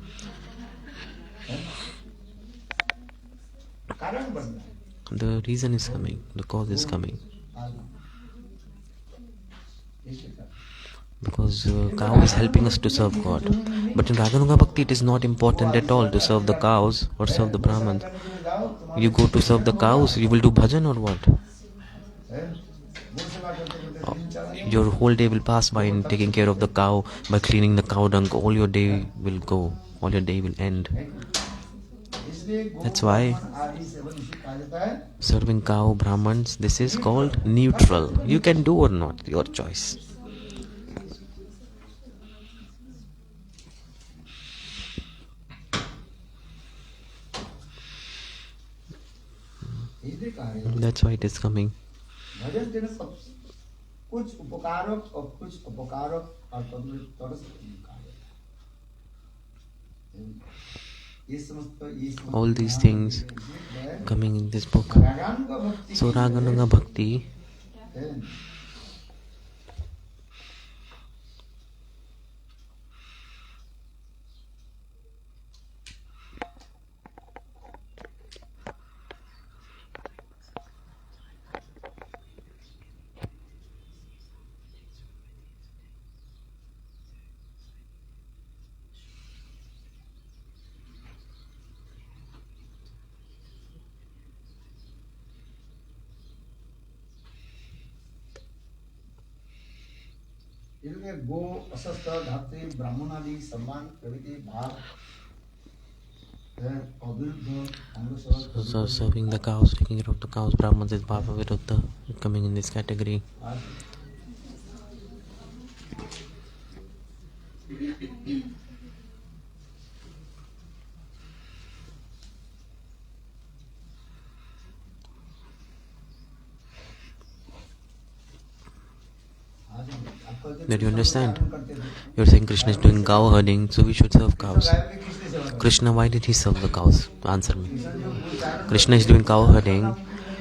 The reason is coming, the cause is coming. Because cow is helping us to serve God. But in Raganuga Bhakti, it is not important at all to serve the cows or serve the Brahmans. You go to serve the cows, you will do bhajan or what? Your whole day will pass by in taking care of the cow, by cleaning the cow dung. All your day will go, all your day will end. That's why serving cow, Brahmans, this is called neutral. You can do or not, your choice. That's why it is coming. All these things coming in this book. So Raganuga Bhakti, गो असस्त धात्री ब्राह्मण आदि सम्मान प्रभृति भाव So serving the cows, taking care of the cows, Brahmans is Bhava Viruddha, coming in this category. Did you understand? You're saying Krishna is doing cow herding, so we should serve cows. Krishna, why did he serve the cows? Answer me. Krishna is doing cow herding.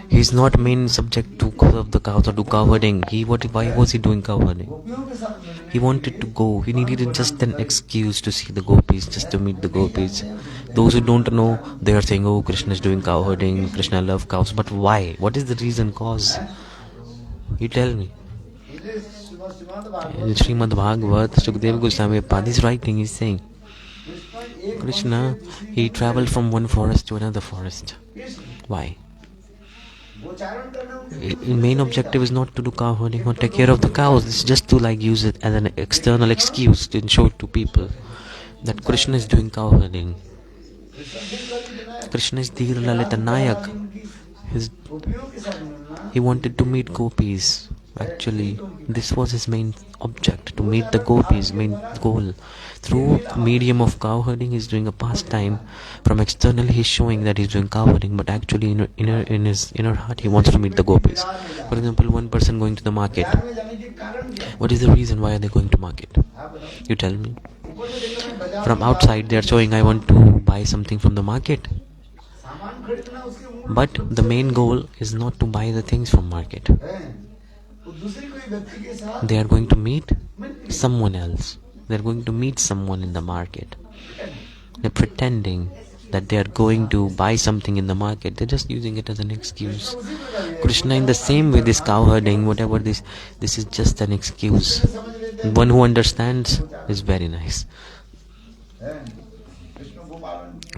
He is not main subject to serve the cows or do cow herding. Why was he doing cow herding? He wanted to go. He needed just an excuse to see the gopis, just to meet the gopis. Those who don't know, they are saying, oh, Krishna is doing cow herding, Krishna loves cows. But why? What is the reason, cause? You tell me. In Srimad Bhagavat, Sukadeva Goswami Pad is writing, he's saying, Krishna, he traveled from one forest to another forest. Why? His main objective is not to do cow herding or take care of the cows. It's just to use it as an external excuse to show to people that Krishna is doing cow herding. Krishna is Dhir Lalita Nayak. He wanted to meet gopis. Actually, this was his main object, to meet the gopis, main goal. Through medium of cow herding, he's doing a pastime. From externally, he's showing that he's doing cow herding, but actually, in his inner heart, he wants to meet the gopis. For example, one person going to the market. What is the reason why are they going to market? You tell me. From outside, they are showing, I want to buy something from the market. But the main goal is not to buy the things from market. They are going to meet someone else. They are going to meet someone in the market. They are pretending that they are going to buy something in the market. They are just using it as an excuse. Krishna, in the same way, this cow herding, whatever this is just an excuse. One who understands is very nice.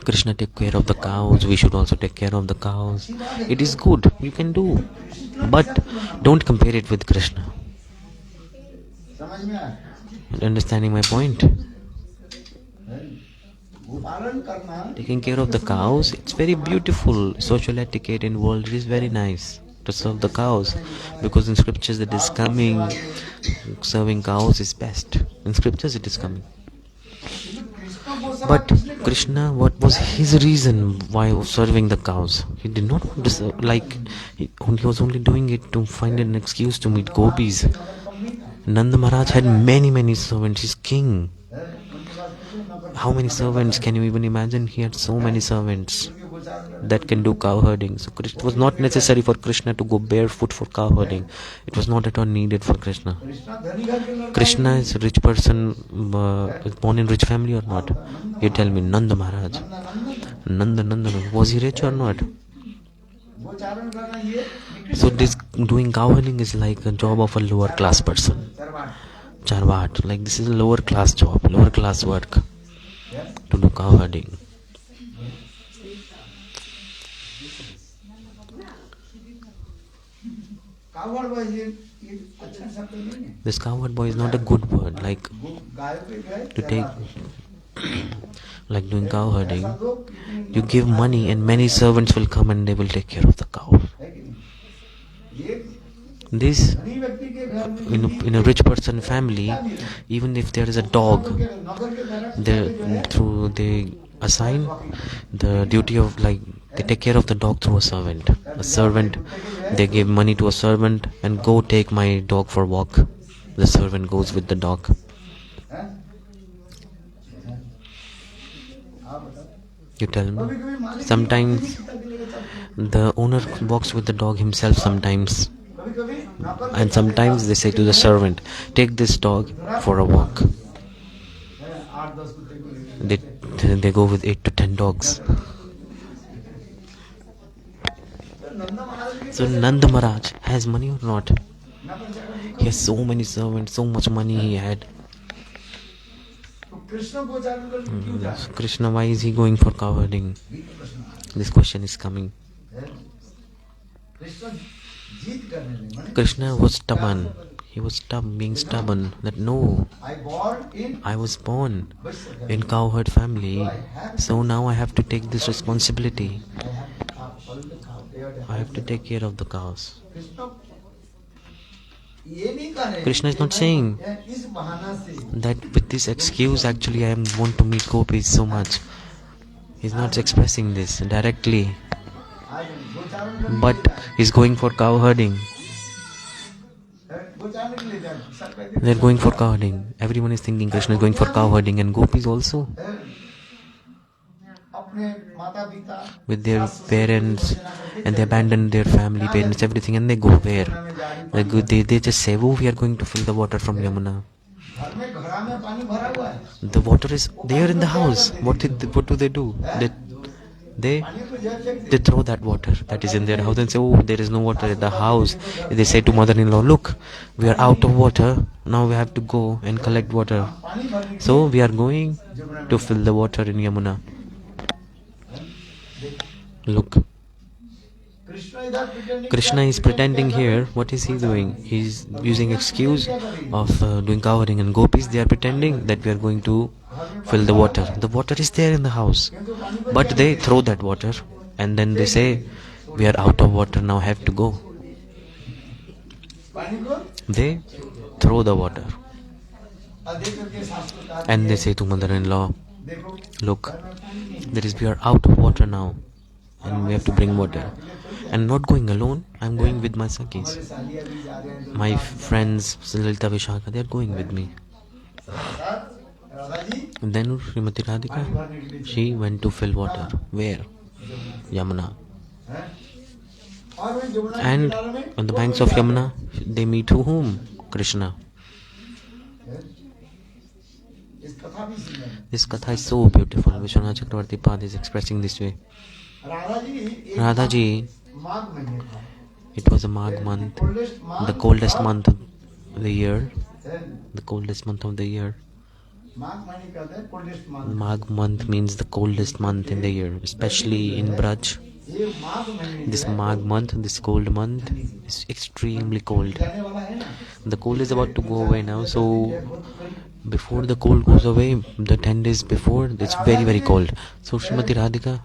Krishna take care of the cows, we should also take care of the cows. It is good, you can do. But don't compare it with Krishna. Understanding my point? Taking care of the cows, it's very beautiful. Social etiquette in world is very nice to serve the cows. Because in scriptures it is coming, serving cows is best. In scriptures it is coming. But Krishna, what was his reason why serving the cows? He did not want to serve, he was only doing it to find an excuse to meet gopis. Nanda Maharaj had many servants. He's king. How many servants can you even imagine? He had so many servants that can do cow herding. So it was not necessary for Krishna to go barefoot for cow herding. It was not at all needed for Krishna. Krishna is a rich person, is born in rich family or not? You tell me, Nanda Maharaj. Nanda, was he rich or not? So this doing cow herding is like a job of a lower class person. Charvat, this is a lower class job, lower class work. To do cow herding. This cowherd boy is not a good word, to take, doing cow herding. You give money and many servants will come and they will take care of the cow. This, in a rich person family, even if there is a dog, they assign the duty of they take care of the dog through a servant. They give money to a servant and go take my dog for a walk. The servant goes with the dog. You tell me. Sometimes the owner walks with the dog himself sometimes. And sometimes they say to the servant, take this dog for a walk. They go with 8 to 10 dogs. So Nanda Maharaj has money or not? He has so many servants, so much money he had. Krishna, why is he going for cow herding? This question is coming. Krishna was stubborn. He was being stubborn that no, I was born in cowherd family, so now I have to take this responsibility. I have to take care of the cows. Krishna is not saying that with this excuse actually I want to meet gopis so much. He's not expressing this directly, but he's going for cow herding. They're going for cow herding. Everyone is thinking Krishna is going for cow herding, and gopis also with their parents, and they abandon their family, parents, everything, and they go where? They just say, oh, we are going to fill the water from Yamuna. The water is there in the house. What do they do? They throw that water that is in their house and say, oh, there is no water in the house. They say to mother-in-law, look, we are out of water. Now we have to go and collect water. So we are going to fill the water in Yamuna. Look, Krishna is pretending here. What is he doing? He's using excuse of doing cowherding, and gopis, they are pretending that we are going to fill the water. The water is there in the house, but they throw that water and then they say, we are out of water, now have to go. They throw the water and they say to mother-in-law, look, we are out of water now and we have to bring water. And not going alone, I'm going with my Sakhis. My friends, Lila, Vishaka, they are going with me. And then Srimati Radhika, she went to fill water. Where? Yamuna. And on the banks of Yamuna, they meet whom? Krishna. This katha is so beautiful. Vishwanath Chakravarti Pad is expressing this way. Radhaji, it was a Magh month, the coldest month of the year. The coldest month of the year. Magh month means the coldest month in the year, especially in Braj. This Magh month, this cold month, is extremely cold. The cold is about to go away now, so before the cold goes away, the 10 days before, it's very, very cold. So Srimati Radhika,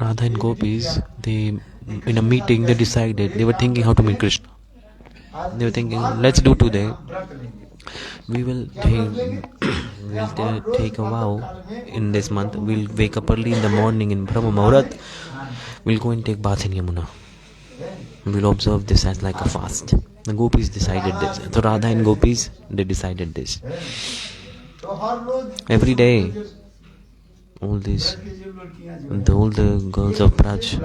Radha and gopis, they, in a meeting, they decided, they were thinking how to meet Krishna. They were thinking, let's do today. We will take a vow in this month. We'll wake up early in the morning in Brahma Muhurat. We'll go and take bath in Yamuna. We'll observe this as like a fast. The gopis decided this. So Radha and gopis, they decided this. Every day, all the girls of Braj,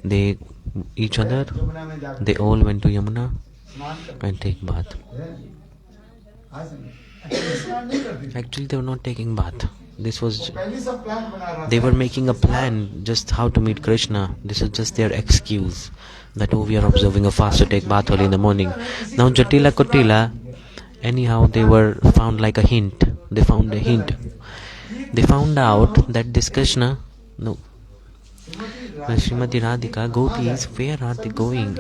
they each other, they all went to Yamuna and take bath. Actually, they were not taking bath. They were making a plan just how to meet Krishna. This is just their excuse that, oh, we are observing a fast to take bath early in the morning. Now Jatila Kotila, anyhow, they were found like a hint. They found a hint. They found out that this Krishna, no, Srimati Radhika, gopis, where are they going?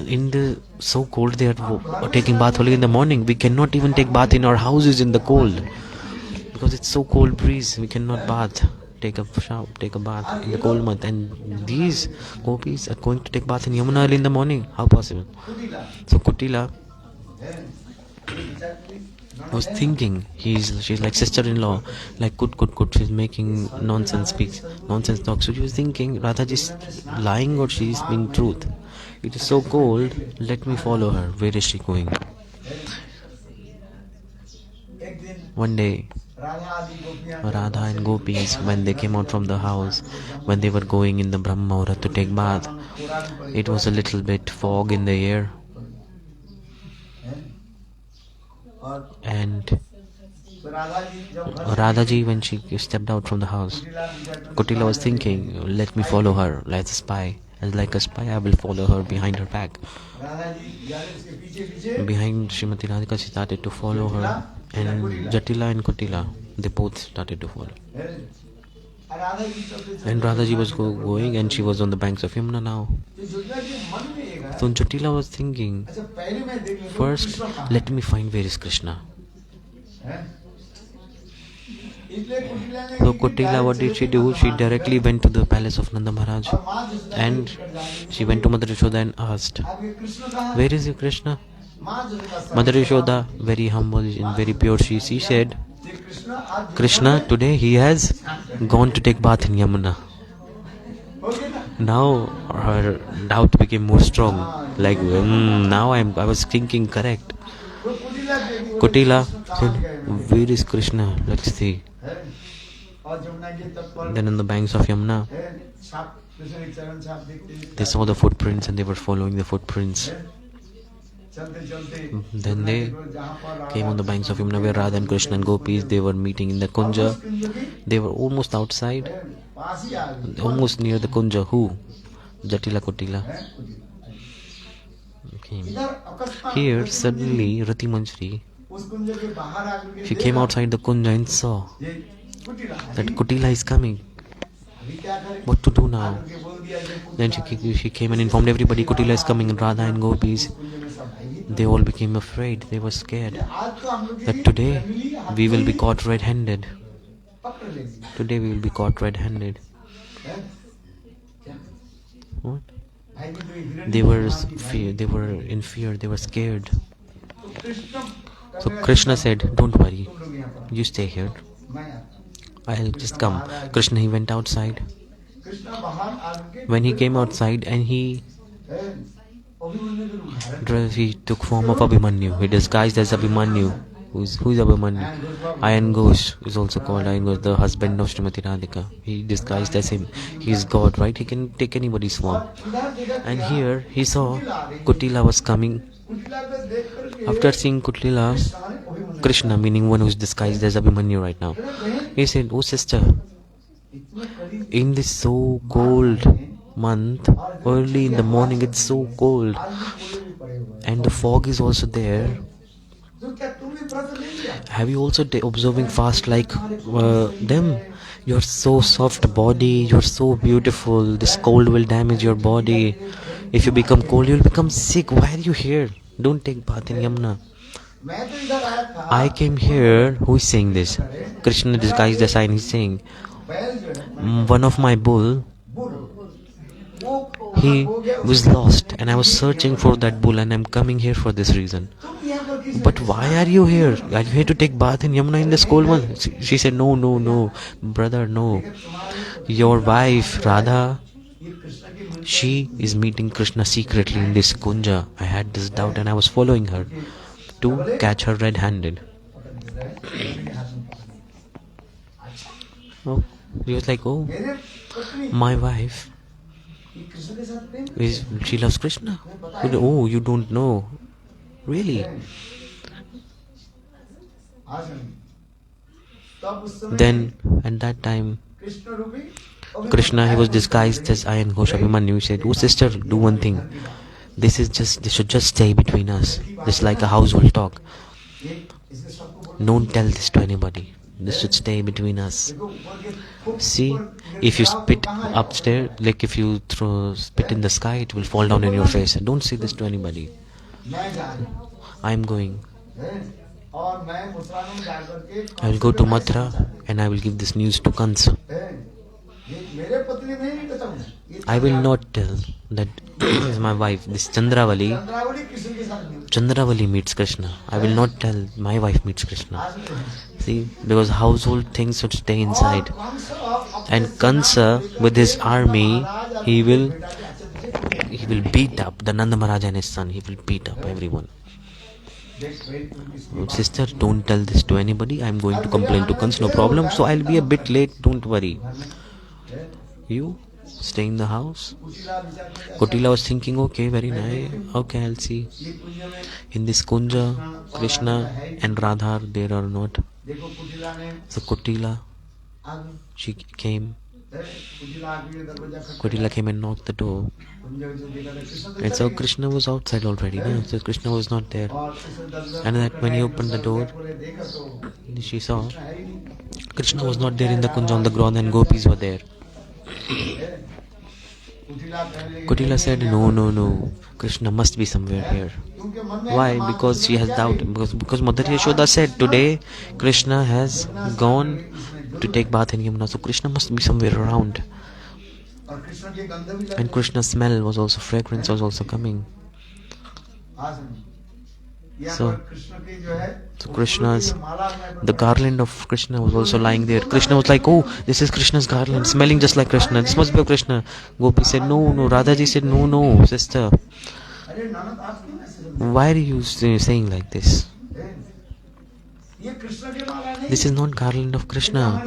In the so cold, they are taking bath only in the morning. We cannot even take bath in our houses in the cold because it's so cold breeze. We cannot take a bath in the cold month. And these gopis are going to take bath in Yamuna early in the morning. How possible? So Kutila was thinking, she's like sister-in-law, like kut. She's making nonsense talk. So she was thinking, Radha is lying or she's being truth. It is so cold, let me follow her. Where is she going? One day, Radha and gopis, when they came out from the house, when they were going in the Brahma Muhurat to take bath, it was a little bit fog in the air. And Radhaji, when she stepped out from the house, Kotila was thinking, let me follow her like a spy. As like a spy, I will follow her behind her back. Behind Srimati Radhika, she started to follow her. And Jatila and Kotila, they both started to follow. And Radhaji was going, and she was on the banks of Yamuna now. So Jatila was thinking, first let me find where is Krishna. So Kutila, what did she do? She directly went to the palace of Nanda Maharaj, and she went to Mother Yasoda and asked, where is your Krishna? Mother Yasoda, very humble and very pure, she said, Krishna, today he has gone to take bath in Yamuna. Now her doubt became more strong. Like, now I was thinking correct. Kutila said, where is Krishna? Let's see. Then on the banks of Yamuna, they saw the footprints and they were following the footprints. Then they came on the banks of Yamuna where Radha and Krishna and Gopis, they were meeting in the Kunja. They were almost outside, almost near the Kunja. Who? Jatila Kutila. Okay. Here suddenly Rati Manjari, she came outside the Kunja and saw that Kutila is coming. What to do now? Then she came and informed everybody Kutila is coming, and Radha and Gopis, they all became afraid. They were scared that today we will be caught red-handed. Today we will be caught red-handed. What? They were in fear. They were scared. So Krishna said, don't worry, you stay here, I'll just come. Krishna, he went outside. When he came outside and he took form of Abhimanyu. He disguised as Abhimanyu. Who's Abhimanyu? Iron Ghosh is also called Iron Ghosh, the husband of Srimati Radhika. He disguised as him. He is God, right? He can take anybody's form. And here he saw Kutila was coming. After seeing Kutila, Krishna, meaning one who is disguised as Abhimanyu right now, he said, oh sister, in this so cold month, early in the morning, it's so cold, and the fog is also there. Have you also observing fast like them? You're so soft body, you're so beautiful. This cold will damage your body. If you become cold, you'll become sick. Why are you here? Don't take bath in Yamuna. I came here. Who is saying this? Krishna disguised as sign. He's saying, one of my bull, he was lost, and I was searching for that bull, and I'm coming here for this reason. But why are you here? Are you here to take bath in Yamuna in this cold one? She said, no, brother, no. Your wife, Radha, she is meeting Krishna secretly in this kunja. I had this doubt and I was following her to catch her red-handed. Oh, he was like, oh, my wife, she loves Krishna. Oh, you don't know. Really? Then, at that time, Krishna, he was disguised as Iron Ghosh Abhimanyu. He said, oh sister, do one thing. This should just stay between us. This is like a household talk. Don't tell this to anybody. This should stay between us. See, if you spit upstairs, like if you spit in the sky, it will fall down in your face. Don't say this to anybody. I am going. I will go to Mathura and I will give this news to Kansa. I will not tell that my wife, this Chandravali meets Krishna. I will not tell my wife meets Krishna. See, because household things should stay inside. And Kansa, with his army, he will beat up the Nanda Maharaja and his son. He will beat up everyone. Sister, don't tell this to anybody. I am going to complain to Kansa, no problem. So I'll be a bit late, don't worry. You stay in the house. Kutila was thinking, okay, very nice. Okay, I'll see. In this kunja, Krishna and Radha, there or not. So Kutila, she came. Kutila came and knocked the door. And so Krishna was outside already. No? So Krishna was not there. And that when he opened the door, she saw Krishna was not there in the Kunja on the ground and gopis were there. Kutila said, no, Krishna must be somewhere here. Why? Because she has doubt. Because Mother Yasoda said today Krishna has gone to take bath in Yamuna. So Krishna must be somewhere around. And Krishna's smell was also, fragrance was also coming. So Krishna's, the garland of Krishna was also lying there. Krishna was like, oh, this is Krishna's garland, smelling just like Krishna. This must be Krishna. Gopi said, no. Radhaji said, no, sister. Why are you saying like this? This is not garland of Krishna.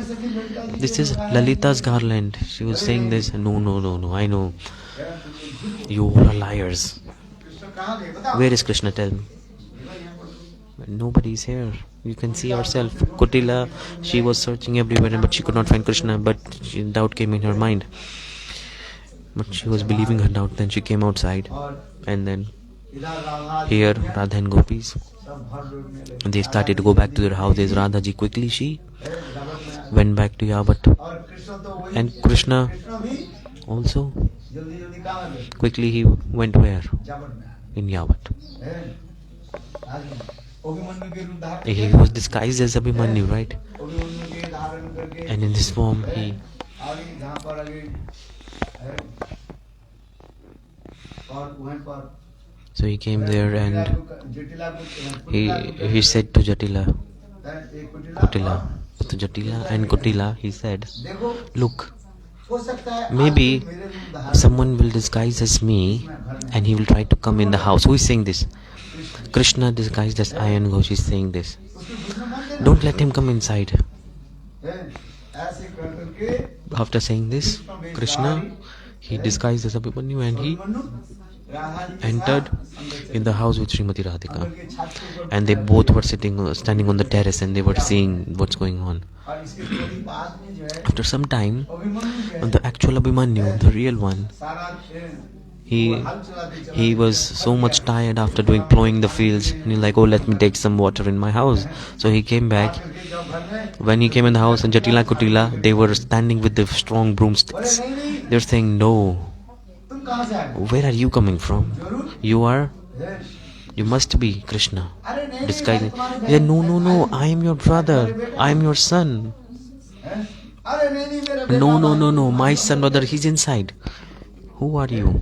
This is Lalita's garland. She was saying this. No, I know. You all are liars. Where is Krishna? Tell me. Nobody is here. You can see yourself. Kutila, she was searching everywhere but she could not find Krishna, but doubt came in her mind. But she was believing her doubt. Then she came outside, and then here Radha and gopis, they started to go back to their houses. Radhaji quickly, she went back to Yavat, and Krishna also quickly he went where? In Yavat. He was disguised as Abhimanyu, right? And in this form he so he came there and he said to Kutila and Kutila, he said, look, maybe someone will disguise as me and he will try to come in the house. Who is saying this? Krishna disguised as Ayan Ghosh is saying this. Don't let him come inside. After saying this, Krishna, he disguised as Abhimanyu and he entered in the house with Srimati Radhika. And they both were standing on the terrace and they were seeing what's going on. After some time, the actual Abhimanyu, the real one, he was so much tired after plowing the fields, and he's like, oh, let me take some water in my house. So he came back. When he came in the house, and Jatila Kutila, they were standing with the strong broomsticks. They're saying, no, where are you coming from? You must be Krishna. Disguising. He said, no, I am your brother, I am your son. No, my son, brother, he's inside. Who are you?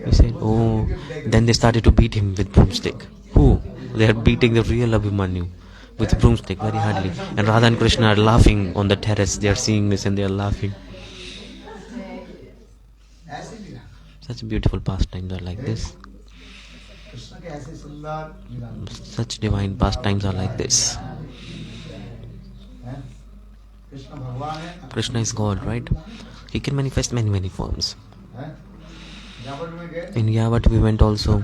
He said, oh. Then they started to beat him with broomstick. Who? They are beating the real Abhimanyu with broomstick very hardly. And Radha and Krishna are laughing on the terrace. They are seeing this and they are laughing. Such beautiful pastimes are like this. Such divine pastimes are like this. Krishna is God, right? He can manifest many forms. In Yavat we went also.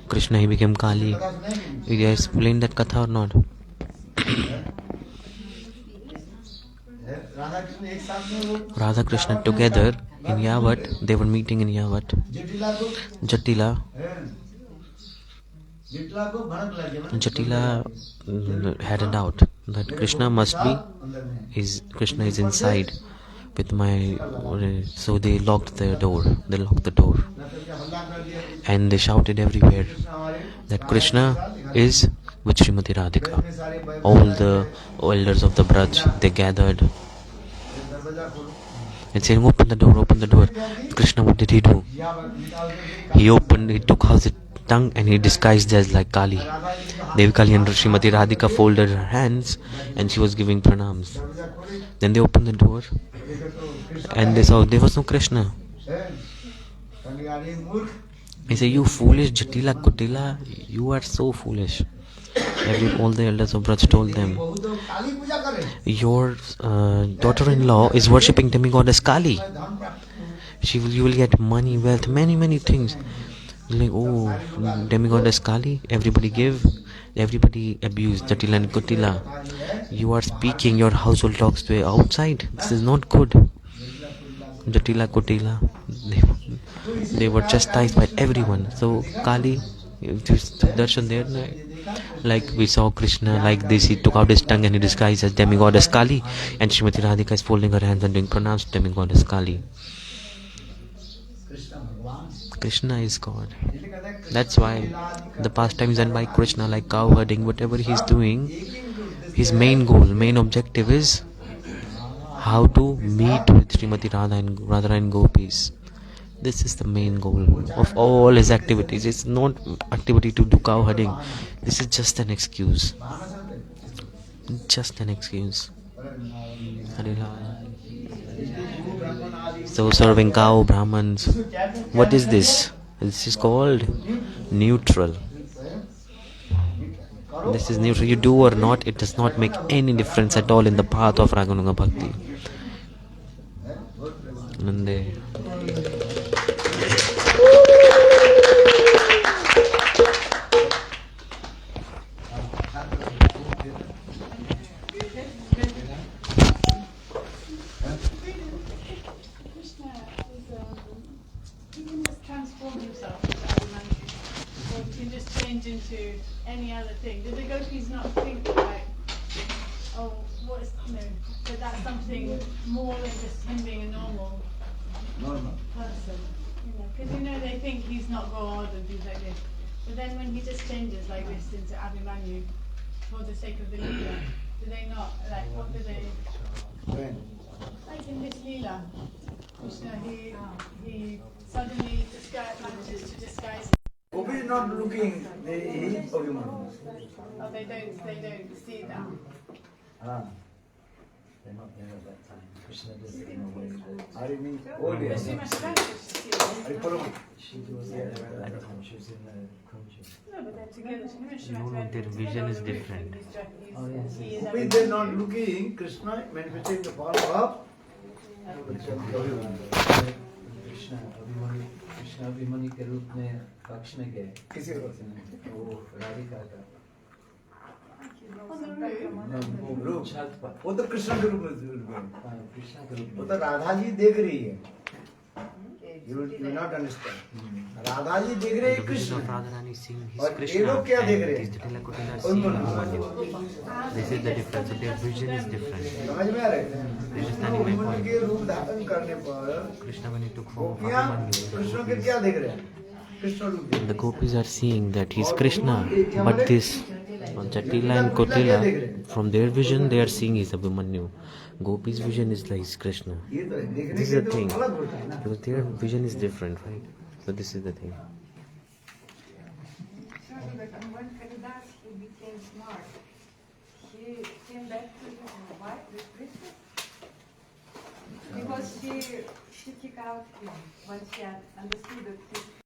Krishna, he became Kali. Did I explain that katha or not? Radha Krishna together in Yavat, they were meeting in Yavat. Jatila had a doubt that Krishna must be, Krishna is inside with my, so they locked the door. And they shouted everywhere that Krishna is with Srimati Radhika. All the elders of the Braj, they gathered and saying, open the door. Krishna, what did he do? He took out his tongue and he disguised as like Kali. Devi Kali and Srimati Radhika folded her hands and she was giving pranams. Then they opened the door and they saw there was no Krishna. He said, you foolish Jatila Kutila, you are so foolish. All the elders of Braj told them, your daughter-in-law is worshipping demigoddess Kali. You will get money, wealth, many things. Like, oh, demigoddess Kali, everybody give, everybody abuse Jatila and Kutila. You are speaking your household talks to outside. This is not good. Jatila Kutila, they were chastised by everyone. So Kali, darshan there, Like we saw Krishna like this, he took out his tongue and he disguised as demigoddess Kali, and Srimati Radhika is folding her hands and doing pronouns to demigoddess Kali. Krishna is God. That's why the pastimes done by Krishna, like cow herding, whatever he's doing, his main goal, main objective is how to meet with Srimati Radha and Gopis. This is the main goal of all his activities. It's not activity to do cow herding. This is just an excuse. Just an excuse. So serving cow, Brahmans. What is this? This is called neutral. This is neutral. You do or not, it does not make any difference at all in the path of Raganuga Bhakti. Nande. Into any other thing. Did the gopis not think like, oh, what is, that that's something more than just him being a normal person? Because they think he's not God and things like this. But then when he just changes like this into Abhimanyu for the sake of the Lila, do they not, like, what do they, like in this Lila, Krishna, he suddenly manages to disguise. Gopi is not looking, he is Abhimanyu. Oh, they don't see that. They're not there at that time. Krishna doesn't know where. I mean, oh But yes. she must manage to see that. She was there at that time. She was in the country. No, but they're together. No, their vision is different. Oh, yes. Gopi, they are not looking, Krishna manifesting the form of Krishna Abhimanyu के रूप में पक्ष में गए किसी को वो राधिका का रूप छत पर वो तो कृष्ण के रूप में कृष्ण के रूप वो में तो राधा जी देख रही है you will not understand Radha ji देख रहे हैं कृष्ण और ये लोग क्या देख रहे हैं This is the difference. So their vision is different. समझ में आ रहे हैं अभिमन्यु के रूप धारण करने पर Krishna, when he took form of गोपियां Abhimanyu, कृष्ण के क्या देख रहे हैं कृष्ण रूप देख the gopis are seeing that he's Krishna, but this Jatila and Kotila, from their vision, they are seeing he's Abhimanyu. Gopis' vision is like he's Krishna. ये तो देखने This के is the तो thing, अलग होता है ना because their vision is different, right? So this is the thing. When Kalidasa became smart, she came back to his wife with Krishna because she kicked out him when she had understood that